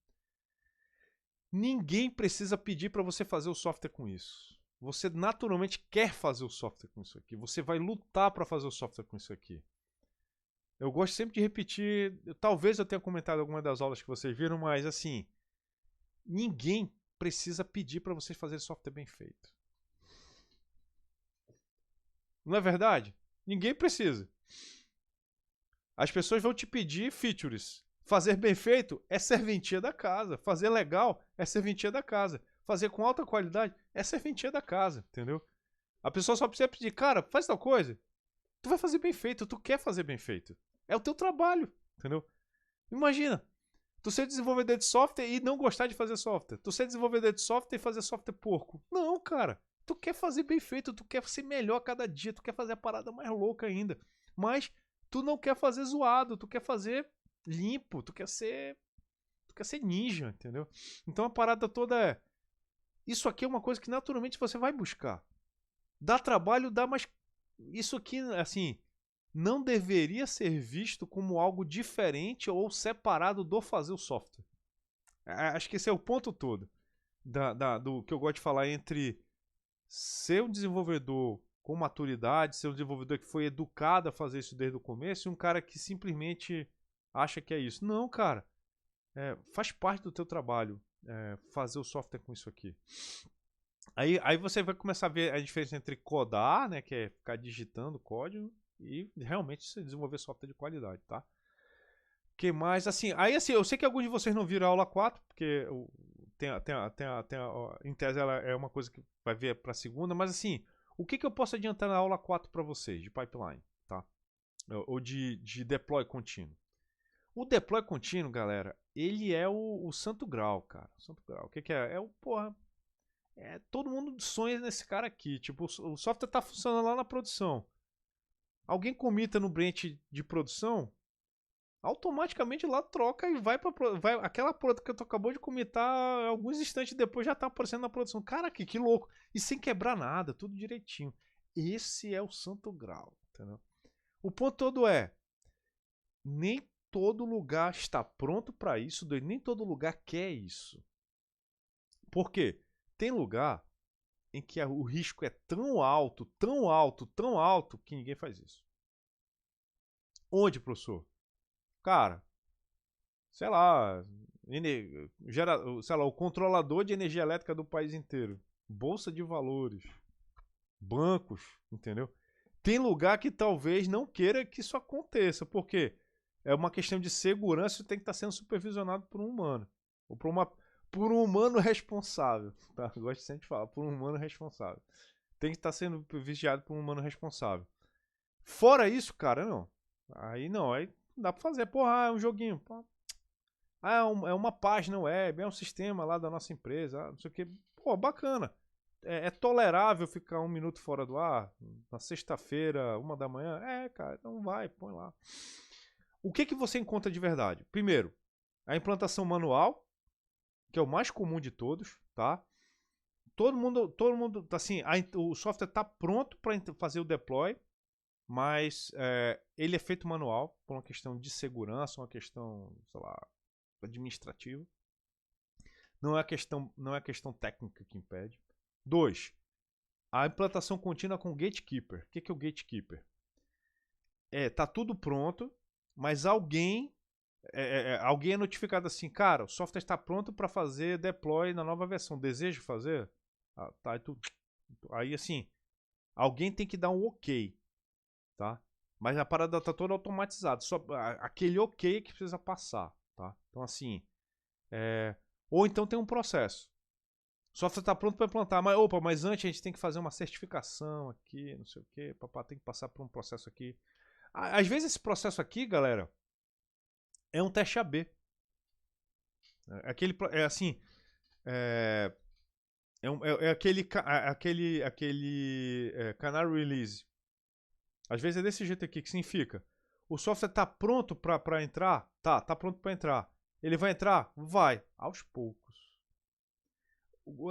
Ninguém precisa pedir para você fazer o software com isso. Você naturalmente quer fazer o software com isso aqui. Você vai lutar para fazer o software com isso aqui. Eu gosto sempre de repetir. Talvez eu tenha comentado alguma das aulas que vocês viram, mas assim, ninguém precisa pedir para vocês fazerem software bem feito. Não é verdade? Ninguém precisa. As pessoas vão te pedir features. Fazer bem feito é serventia da casa. Fazer legal é serventia da casa. Fazer com alta qualidade é serventia da casa, entendeu? A pessoa só precisa pedir, cara, faz tal coisa. Tu vai fazer bem feito, tu quer fazer bem feito. É o teu trabalho, entendeu? Imagina, tu ser desenvolvedor de software e não gostar de fazer software. Tu ser desenvolvedor de software e fazer software porco. Não, cara. Tu quer fazer bem feito, tu quer ser melhor a cada dia, tu quer fazer a parada mais louca ainda. Mas tu não quer fazer zoado, tu quer fazer limpo, tu quer ser ninja, entendeu? Então a parada toda é, isso aqui é uma coisa que naturalmente você vai buscar. Dá trabalho, dá, mas isso aqui, assim, não deveria ser visto como algo diferente ou separado do fazer o software. Acho que esse é o ponto todo do que eu gosto de falar entre ser um desenvolvedor com maturidade, ser um desenvolvedor que foi educado a fazer isso desde o começo e um cara que simplesmente acha que é isso. Não, cara. Faz parte do teu trabalho fazer o software com isso aqui. Aí você vai começar a ver a diferença entre codar, né, que é ficar digitando código, e realmente desenvolver software de qualidade, tá? Que mais, assim, eu sei que alguns de vocês não viram a aula 4, porque em tese ela é uma coisa que vai vir para a segunda, mas assim, o que eu posso adiantar na aula 4 para vocês, de pipeline, tá? Ou de deploy contínuo. O deploy contínuo, galera, ele é o santo grau, cara. O santo grau. O que é? Todo mundo sonha nesse cara aqui. Tipo, o software tá funcionando lá na produção. Alguém comita no branch de produção, automaticamente lá troca e vai aquela produto que tu acabou de comitar, alguns instantes depois já tá aparecendo na produção. Cara, que louco. E sem quebrar nada, tudo direitinho. Esse é o santo grau, entendeu? O ponto todo é, nem todo lugar está pronto para isso, nem todo lugar quer isso. Por quê? Tem lugar em que o risco é tão alto, tão alto, tão alto, que ninguém faz isso. Onde, professor? Cara, sei lá, sei lá, o controlador de energia elétrica do país inteiro. Bolsa de valores, bancos, entendeu? Tem lugar que talvez não queira que isso aconteça, porque é uma questão de segurança, isso tem que estar sendo supervisionado por um humano. Ou por um humano responsável. Tá? Eu gosto sempre de falar, por um humano responsável. Tem que estar sendo vigiado por um humano responsável. Fora isso, cara, não. Aí não, aí não dá pra fazer. Porra, é um joguinho. Pô. É uma página web, é um sistema lá da nossa empresa, não sei o que. Pô, bacana. É tolerável ficar 1 minuto fora do ar? Na sexta-feira, 1 da manhã? É, cara, então vai, põe lá. O que você encontra de verdade? Primeiro, a implantação manual, que é o mais comum de todos, tá? Todo mundo, assim, o software está pronto para fazer o deploy, mas ele é feito manual por uma questão de segurança, uma questão, sei lá, administrativa. Não é questão técnica que impede. 2. A implantação contínua com gatekeeper. O que é o gatekeeper? Tá tudo pronto, mas alguém é notificado assim, cara, o software está pronto para fazer deploy na nova versão. Deseja fazer? Tá, aí assim, alguém tem que dar um ok, tá? Mas a parada tá toda automatizada. Só aquele ok que precisa passar, tá? Então assim, ou então tem um processo. O software está pronto para implantar, mas antes a gente tem que fazer uma certificação aqui, não sei o que, papá, tem que passar por um processo aqui. Às vezes esse processo aqui, galera, é um teste AB. É assim, é aquele canary release. Às vezes é desse jeito aqui que significa. O software está pronto para entrar? Tá pronto para entrar. Ele vai entrar? Vai, aos poucos.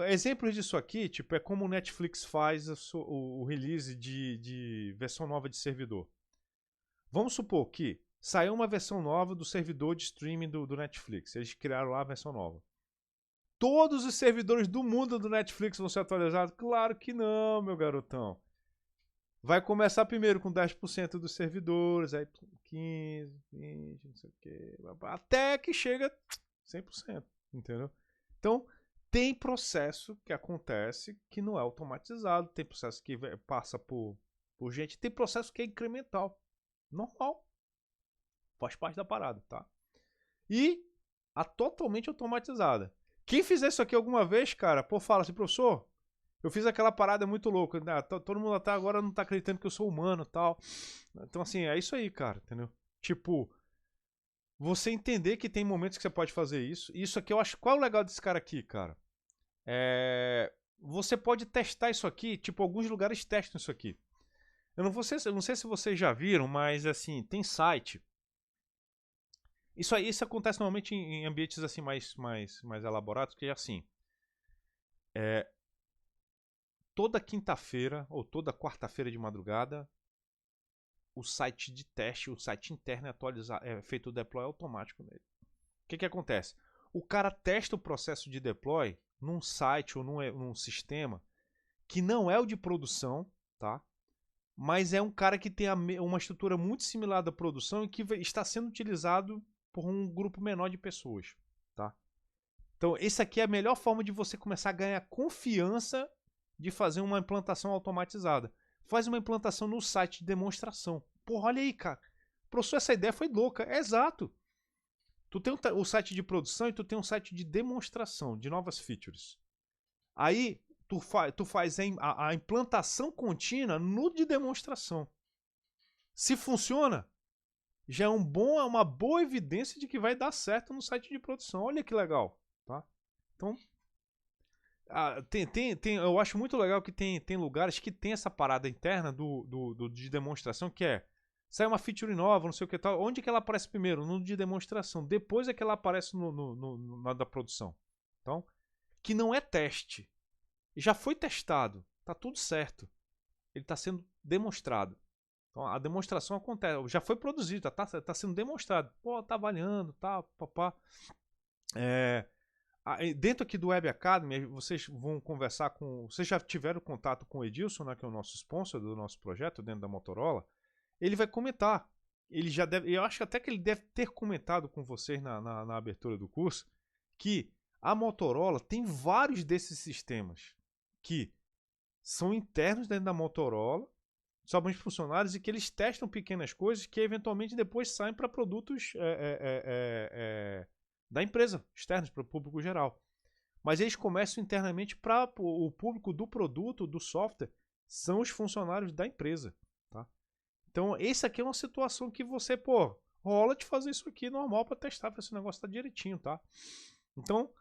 Exemplos disso aqui, tipo, é como o Netflix faz o release de versão nova de servidor. Vamos supor que saiu uma versão nova do servidor de streaming do Netflix. Eles criaram lá a versão nova. Todos os servidores do mundo do Netflix vão ser atualizados? Claro que não, meu garotão. Vai começar primeiro com 10% dos servidores, aí 15, 20, não sei o quê, até que chega 100%, entendeu? Então, tem processo que acontece que não é automatizado, tem processo que passa por gente, tem processo que é incremental. Normal. Faz parte da parada, tá? E a totalmente automatizada. Quem fizer isso aqui alguma vez, cara, pô, fala assim, professor, eu fiz aquela parada muito louca. Né? Todo mundo até agora não tá acreditando que eu sou humano e tal. Então, assim, é isso aí, cara, entendeu? Tipo, você entender que tem momentos que você pode fazer isso. Isso aqui eu acho. Qual é o legal desse cara aqui, cara? Você pode testar isso aqui, tipo, alguns lugares testam isso aqui. Eu não sei se vocês já viram, mas assim, tem site. Isso acontece normalmente em ambientes assim mais elaborados, que é assim. Toda quinta-feira ou toda quarta-feira de madrugada, o site de teste, o site interno é feito o deploy automático nele. O que acontece? O cara testa o processo de deploy num site ou num sistema que não é o de produção, tá? Mas é um cara que tem uma estrutura muito similar da produção e que está sendo utilizado por um grupo menor de pessoas, tá? Então, esse aqui é a melhor forma de você começar a ganhar confiança de fazer uma implantação automatizada. Faz uma implantação no site de demonstração. Porra, olha aí, cara. Professor, essa ideia foi louca. É exato. Tu tem o site de produção e tu tem um site de demonstração de novas features. Aí, tu faz a implantação contínua no de demonstração. Se funciona, já é uma boa evidência de que vai dar certo no site de produção. Olha que legal, tá? Então, eu acho muito legal que tem lugares que tem essa parada interna de demonstração que sai uma feature nova, não sei o que tal. Onde que ela aparece primeiro? No de demonstração. Depois é que ela aparece na da produção. Então, que não é teste. Já foi testado. Tá tudo certo. Ele está sendo demonstrado. Então a demonstração acontece, já foi produzido, tá sendo demonstrado. Pô, tá avaliando, tá, papá. Dentro aqui do Web Academy, vocês vão conversar com. Vocês já tiveram contato com o Edilson, né, que é o nosso sponsor do nosso projeto dentro da Motorola. Ele vai comentar. Ele já deve. Eu acho até que ele deve ter comentado com vocês na abertura do curso que a Motorola tem vários desses sistemas que são internos dentro da Motorola, somente funcionários, e que eles testam pequenas coisas que eventualmente depois saem para produtos da empresa, externos, para o público geral. Mas eles começam internamente para o público do produto, do software, são os funcionários da empresa. Tá? Então, esse aqui é uma situação que você, rola de fazer isso aqui normal para testar, para esse negócio tá direitinho, tá? Então,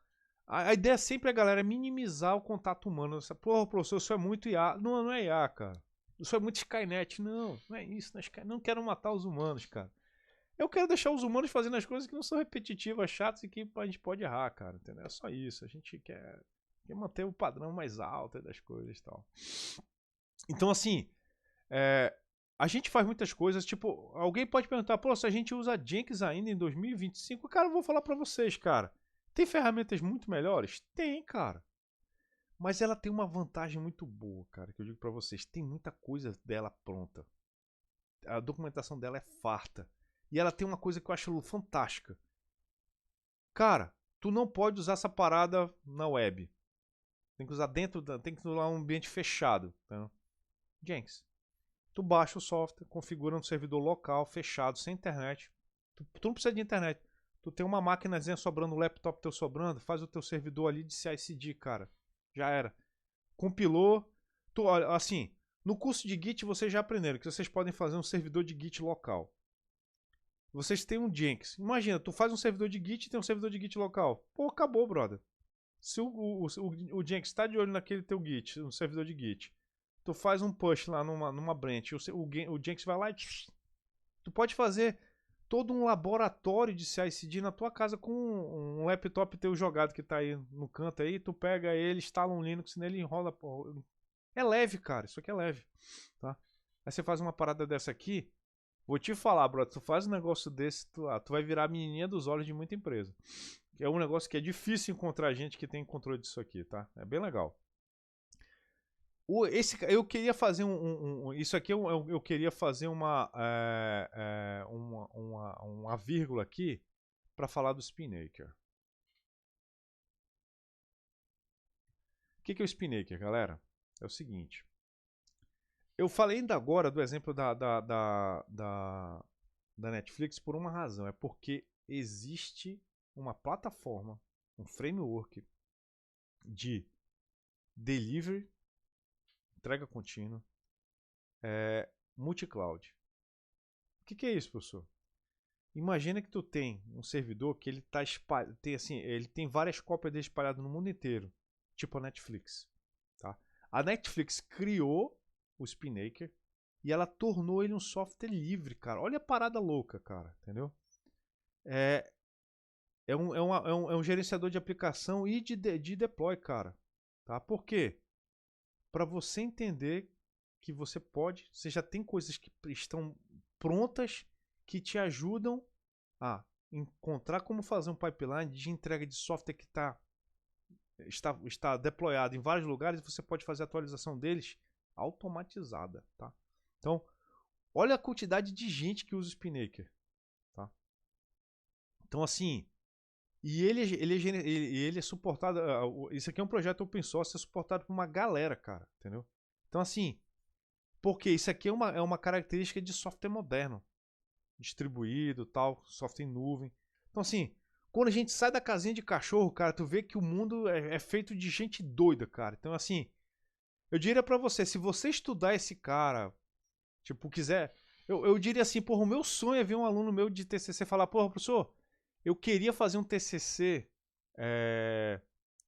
a ideia sempre, galera, é minimizar o contato humano. Porra, professor, isso é muito IA. Não, não é IA, cara. Isso é muito Skynet. Não, não é isso. Não quero matar os humanos, cara. Eu quero deixar os humanos fazendo as coisas que não são repetitivas, chatas e que a gente pode errar, cara. Entendeu? É só isso. A gente quer manter o padrão mais alto das coisas e tal. Então, assim, a gente faz muitas coisas. Tipo, alguém pode perguntar, pô, se a gente usa Jenkins ainda em 2025, cara, eu vou falar pra vocês, cara. Tem ferramentas muito melhores? Tem, cara. Mas ela tem uma vantagem muito boa, cara, que eu digo pra vocês. Tem muita coisa dela pronta. A documentação dela é farta. E ela tem uma coisa que eu acho fantástica. Cara, tu não pode usar essa parada na web. Tem que usar tem que usar um ambiente fechado. Tá? Jenkins. Tu baixa o software, configura um servidor local, fechado, sem internet. Tu não precisa de internet. Tu tem uma máquinazinha sobrando, um laptop teu sobrando, faz o teu servidor ali de CI/CD, cara. Já era. Compilou. Assim, no curso de Git vocês já aprenderam que vocês podem fazer um servidor de Git local. Vocês têm um Jenkins. Imagina, tu faz um servidor de Git e tem um servidor de Git local. Pô, acabou, brother. Se o Jenkins está de olho naquele teu Git, um servidor de Git, tu faz um push lá numa branch, o Jenkins vai lá e... Tu pode fazer todo um laboratório de CI/CD na tua casa com um laptop teu jogado que tá aí no canto aí, tu pega ele, instala um Linux nele e enrola. É leve, cara, isso aqui é leve, tá? Aí você faz uma parada dessa aqui, vou te falar, brother, tu faz um negócio desse, tu vai virar a menininha dos olhos de muita empresa. É um negócio que é difícil encontrar gente que tem controle disso aqui, tá? É bem legal. Eu queria fazer isso aqui eu queria fazer uma vírgula aqui para falar do Spinnaker. O que é o Spinnaker, galera? É o seguinte. Eu falei ainda agora do exemplo da Netflix por uma razão. É porque existe uma plataforma, um framework de delivery, entrega contínua, multi-cloud. O que é isso, professor? Imagina que tu tem um servidor que ele tá ele tem várias cópias dele espalhadas no mundo inteiro, tipo a Netflix, tá? A Netflix criou o Spinnaker e ela tornou ele um software livre, cara. Olha a parada louca, cara, entendeu? É um gerenciador de aplicação e de deploy, cara, tá? Por quê? Para você entender que você já tem coisas que estão prontas que te ajudam a encontrar como fazer um pipeline de entrega de software que está deployado em vários lugares e você pode fazer a atualização deles automatizada, tá? Então, olha a quantidade de gente que usa o Spinnaker, tá? Então, assim, e ele é suportado. Isso aqui é um projeto open source, é suportado por uma galera, cara, entendeu? Então, assim, porque isso aqui é uma característica de software moderno, distribuído, tal, software em nuvem. Então, assim, quando a gente sai da casinha de cachorro, cara, tu vê que o mundo é feito de gente doida, cara. Então, assim, eu diria pra você, se você estudar esse cara, tipo, quiser, eu diria assim, porra, o meu sonho é ver um aluno meu de TCC falar, porra, professor, eu queria fazer um TCC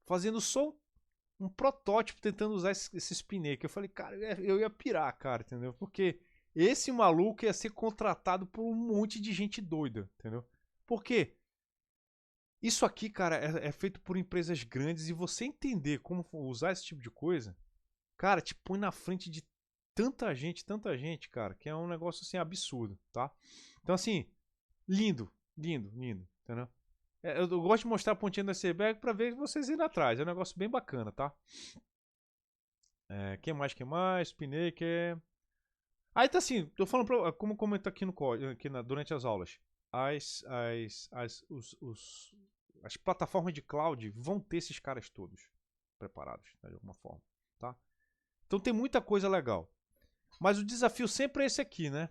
fazendo só um protótipo tentando usar esse Spinnaker. Eu falei, cara, eu ia pirar, cara, entendeu? Porque esse maluco ia ser contratado por um monte de gente doida, entendeu? Por quê? Isso aqui, cara, é feito por empresas grandes e você entender como usar esse tipo de coisa, cara, te põe na frente de tanta gente, cara, que é um negócio assim absurdo, tá? Então assim, lindo, entendeu? Eu gosto de mostrar a pontinha da iceberg pra ver vocês irem atrás, é um negócio bem bacana, tá? Quem mais? Spinnaker. Aí tá assim, tô falando como comenta aqui no código, durante as aulas. As plataformas de cloud vão ter esses caras todos preparados, né, de alguma forma, tá? Então tem muita coisa legal. Mas o desafio sempre é esse aqui, né?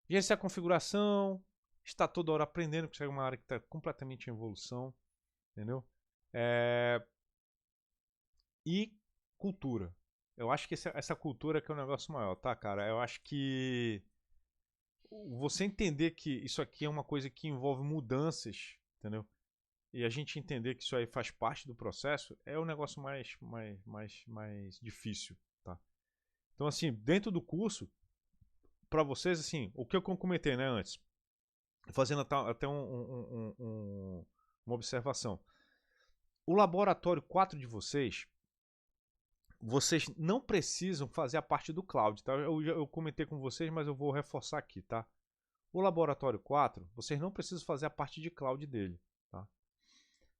Gerenciar a configuração, está toda hora aprendendo, porque é uma área que está completamente em evolução, entendeu? E cultura. Eu acho que essa cultura que é um negócio maior, tá, cara? Eu acho que você entender que isso aqui é uma coisa que envolve mudanças, entendeu? E a gente entender que isso aí faz parte do processo é o negócio mais difícil, tá? Então, assim, dentro do curso, para vocês, assim, o que eu comentei, né, antes, fazendo até uma observação. O laboratório 4 de vocês não precisam fazer a parte do cloud, tá? Eu comentei com vocês, mas eu vou reforçar aqui, tá? O laboratório 4, vocês não precisam fazer a parte de cloud dele, tá?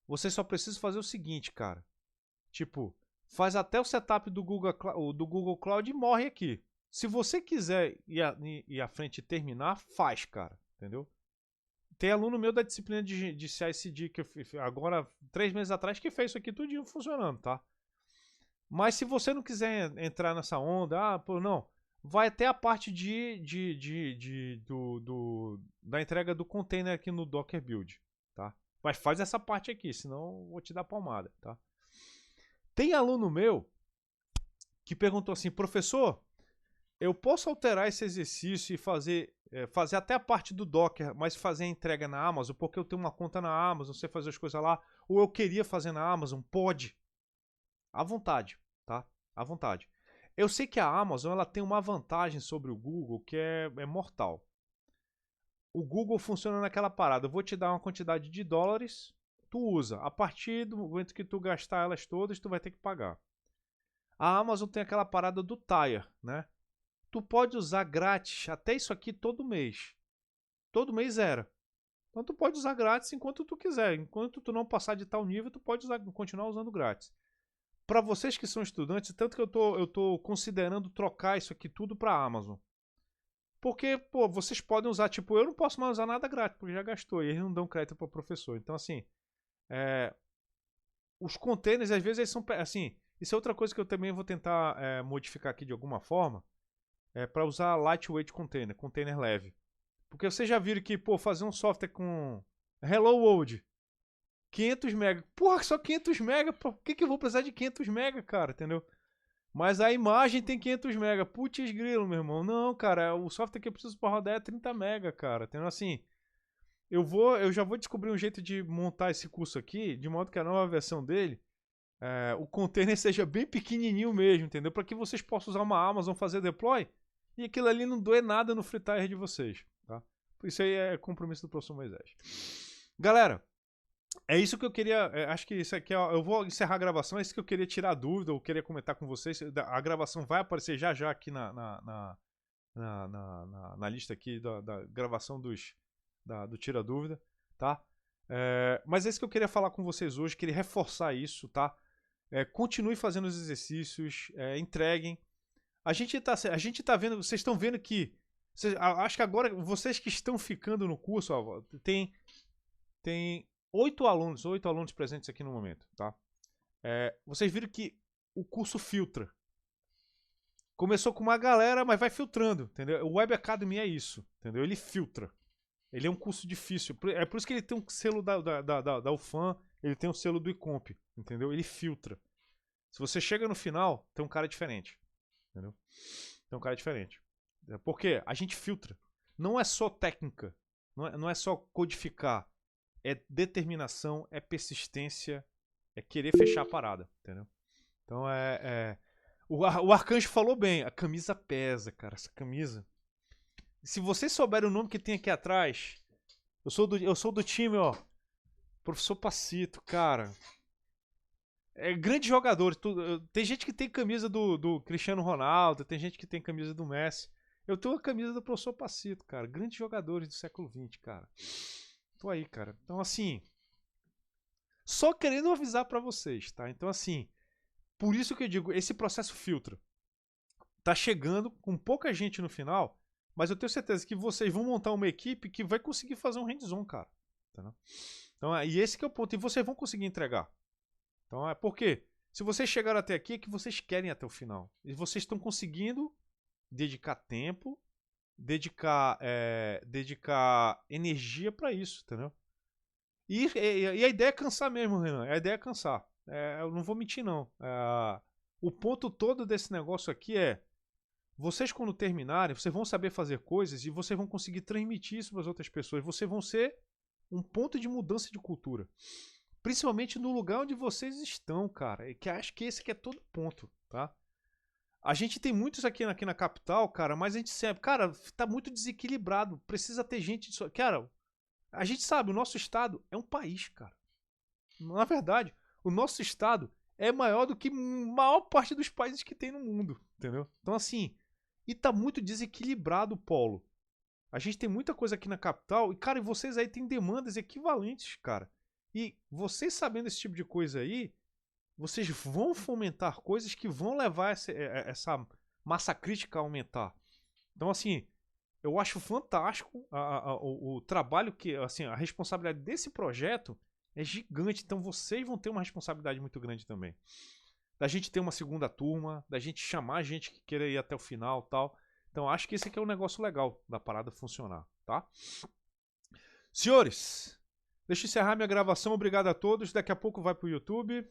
Vocês só precisam fazer o seguinte, cara. Tipo, faz até o setup do Google Cloud e morre aqui. Se você quiser ir à frente e terminar, faz, cara. Entendeu? Tem aluno meu da disciplina de CI/CD que agora, 3 meses atrás, que fez isso aqui tudinho funcionando, tá? Mas se você não quiser entrar nessa onda, não, vai até a parte da entrega do container aqui no Docker Build, tá? Mas faz essa parte aqui, senão eu vou te dar palmada, tá? Tem aluno meu que perguntou assim, professor, eu posso alterar esse exercício e fazer até a parte do Docker, mas fazer a entrega na Amazon, porque eu tenho uma conta na Amazon, sei fazer as coisas lá, ou eu queria fazer na Amazon? Pode. À vontade, tá? À vontade. Eu sei que a Amazon ela tem uma vantagem sobre o Google que é mortal. O Google funciona naquela parada, eu vou te dar uma quantidade de dólares, tu usa. A partir do momento que tu gastar elas todas, tu vai ter que pagar. A Amazon tem aquela parada do Tire, né? Tu pode usar grátis até isso aqui todo mês. Todo mês era. Então tu pode usar grátis enquanto tu quiser. Enquanto tu não passar de tal nível, tu pode continuar usando grátis. Para vocês que são estudantes, tanto que eu tô considerando trocar isso aqui tudo para a Amazon. Porque, pô, vocês podem usar, tipo, eu não posso mais usar nada grátis, porque já gastou, e eles não dão crédito para o professor. Então, assim, os containers, às vezes, eles são, assim, isso é outra coisa que eu também vou tentar modificar aqui de alguma forma, para usar lightweight container leve. Porque vocês já viram que, pô, fazer um software com Hello World, 500 MB, porra, só 500 MB, por que eu vou precisar de 500 MB, cara, entendeu? Mas a imagem tem 500 MB. Putz grilo, meu irmão. Não, cara, o software que eu preciso para rodar é 30 MB, cara. Então, assim, eu já vou descobrir um jeito de montar esse curso aqui, de modo que a nova versão dele, o container seja bem pequenininho mesmo, entendeu? Para que vocês possam usar uma Amazon, fazer deploy, e aquilo ali não doer nada no free tire de vocês, tá? Isso aí é compromisso do professor Moisés. Galera, é isso que eu queria. Acho que isso aqui. Eu vou encerrar a gravação. É isso que eu queria tirar dúvida. Eu queria comentar com vocês. A gravação vai aparecer já aqui na lista aqui da gravação do Tira Dúvida, tá? Mas é isso que eu queria falar com vocês hoje. Queria reforçar isso, tá? Continue fazendo os exercícios. Entreguem. A gente tá vendo. Vocês estão vendo que. Acho que agora vocês que estão ficando no curso, ó, tem 8 alunos presentes aqui no momento, tá? Vocês viram que o curso filtra. Começou com uma galera, mas vai filtrando, entendeu? O Web Academy é isso, entendeu? Ele filtra. Ele é um curso difícil. É por isso que ele tem um selo da UFAM, ele tem um selo do ICOMP, entendeu? Ele filtra. Se você chega no final, tem um cara diferente, entendeu? Tem um cara diferente. Porque a gente filtra. Não é só técnica, não é só codificar. É determinação, é persistência, é querer fechar a parada, entendeu? Então o Arcanjo falou bem, a camisa pesa, cara, essa camisa. Se vocês souberem o nome que tem aqui atrás, eu sou do time, ó, Professor Pacito, cara. grandes jogadores. Tem gente que tem camisa do Cristiano Ronaldo, tem gente que tem camisa do Messi. Eu tenho a camisa do professor Pacito, cara. Grandes jogadores do século XX, cara. Tô aí, cara. Então, assim, só querendo avisar pra vocês, tá? Então, assim, por isso que eu digo, esse processo filtra tá chegando com pouca gente no final, mas eu tenho certeza que vocês vão montar uma equipe que vai conseguir fazer um hands-on, cara. Entendeu? Então, e esse que é o ponto. E vocês vão conseguir entregar. Então, é porque se vocês chegaram até aqui, é que vocês querem até o final. E vocês estão conseguindo dedicar tempo, dedicar energia pra isso, entendeu? E a ideia é cansar mesmo, Renan. A ideia é cansar. Eu não vou mentir, não. O ponto todo desse negócio aqui é: vocês, quando terminarem, vocês vão saber fazer coisas e vocês vão conseguir transmitir isso para as outras pessoas. Vocês vão ser um ponto de mudança de cultura. Principalmente no lugar onde vocês estão, cara. E que acho que esse que é todo ponto, tá? A gente tem muitos aqui na capital, cara, mas a gente sabe, cara, tá muito desequilibrado. Precisa ter gente. Cara, a gente sabe, o nosso estado é um país, cara. Na verdade, o nosso estado é maior do que a maior parte dos países que tem no mundo, entendeu? Então, assim, e tá muito desequilibrado o polo. A gente tem muita coisa aqui na capital e, cara, e vocês aí têm demandas equivalentes, cara. E vocês sabendo esse tipo de coisa aí, vocês vão fomentar coisas que vão levar essa massa crítica a aumentar. Então, assim, eu acho fantástico o trabalho que, assim, a responsabilidade desse projeto é gigante. Então, vocês vão ter uma responsabilidade muito grande também. Da gente ter uma segunda turma, da gente chamar gente que queira ir até o final e tal. Então, acho que esse aqui é um negócio legal da parada funcionar, tá? Senhores, deixa eu encerrar minha gravação. Obrigado a todos. Daqui a pouco vai pro YouTube.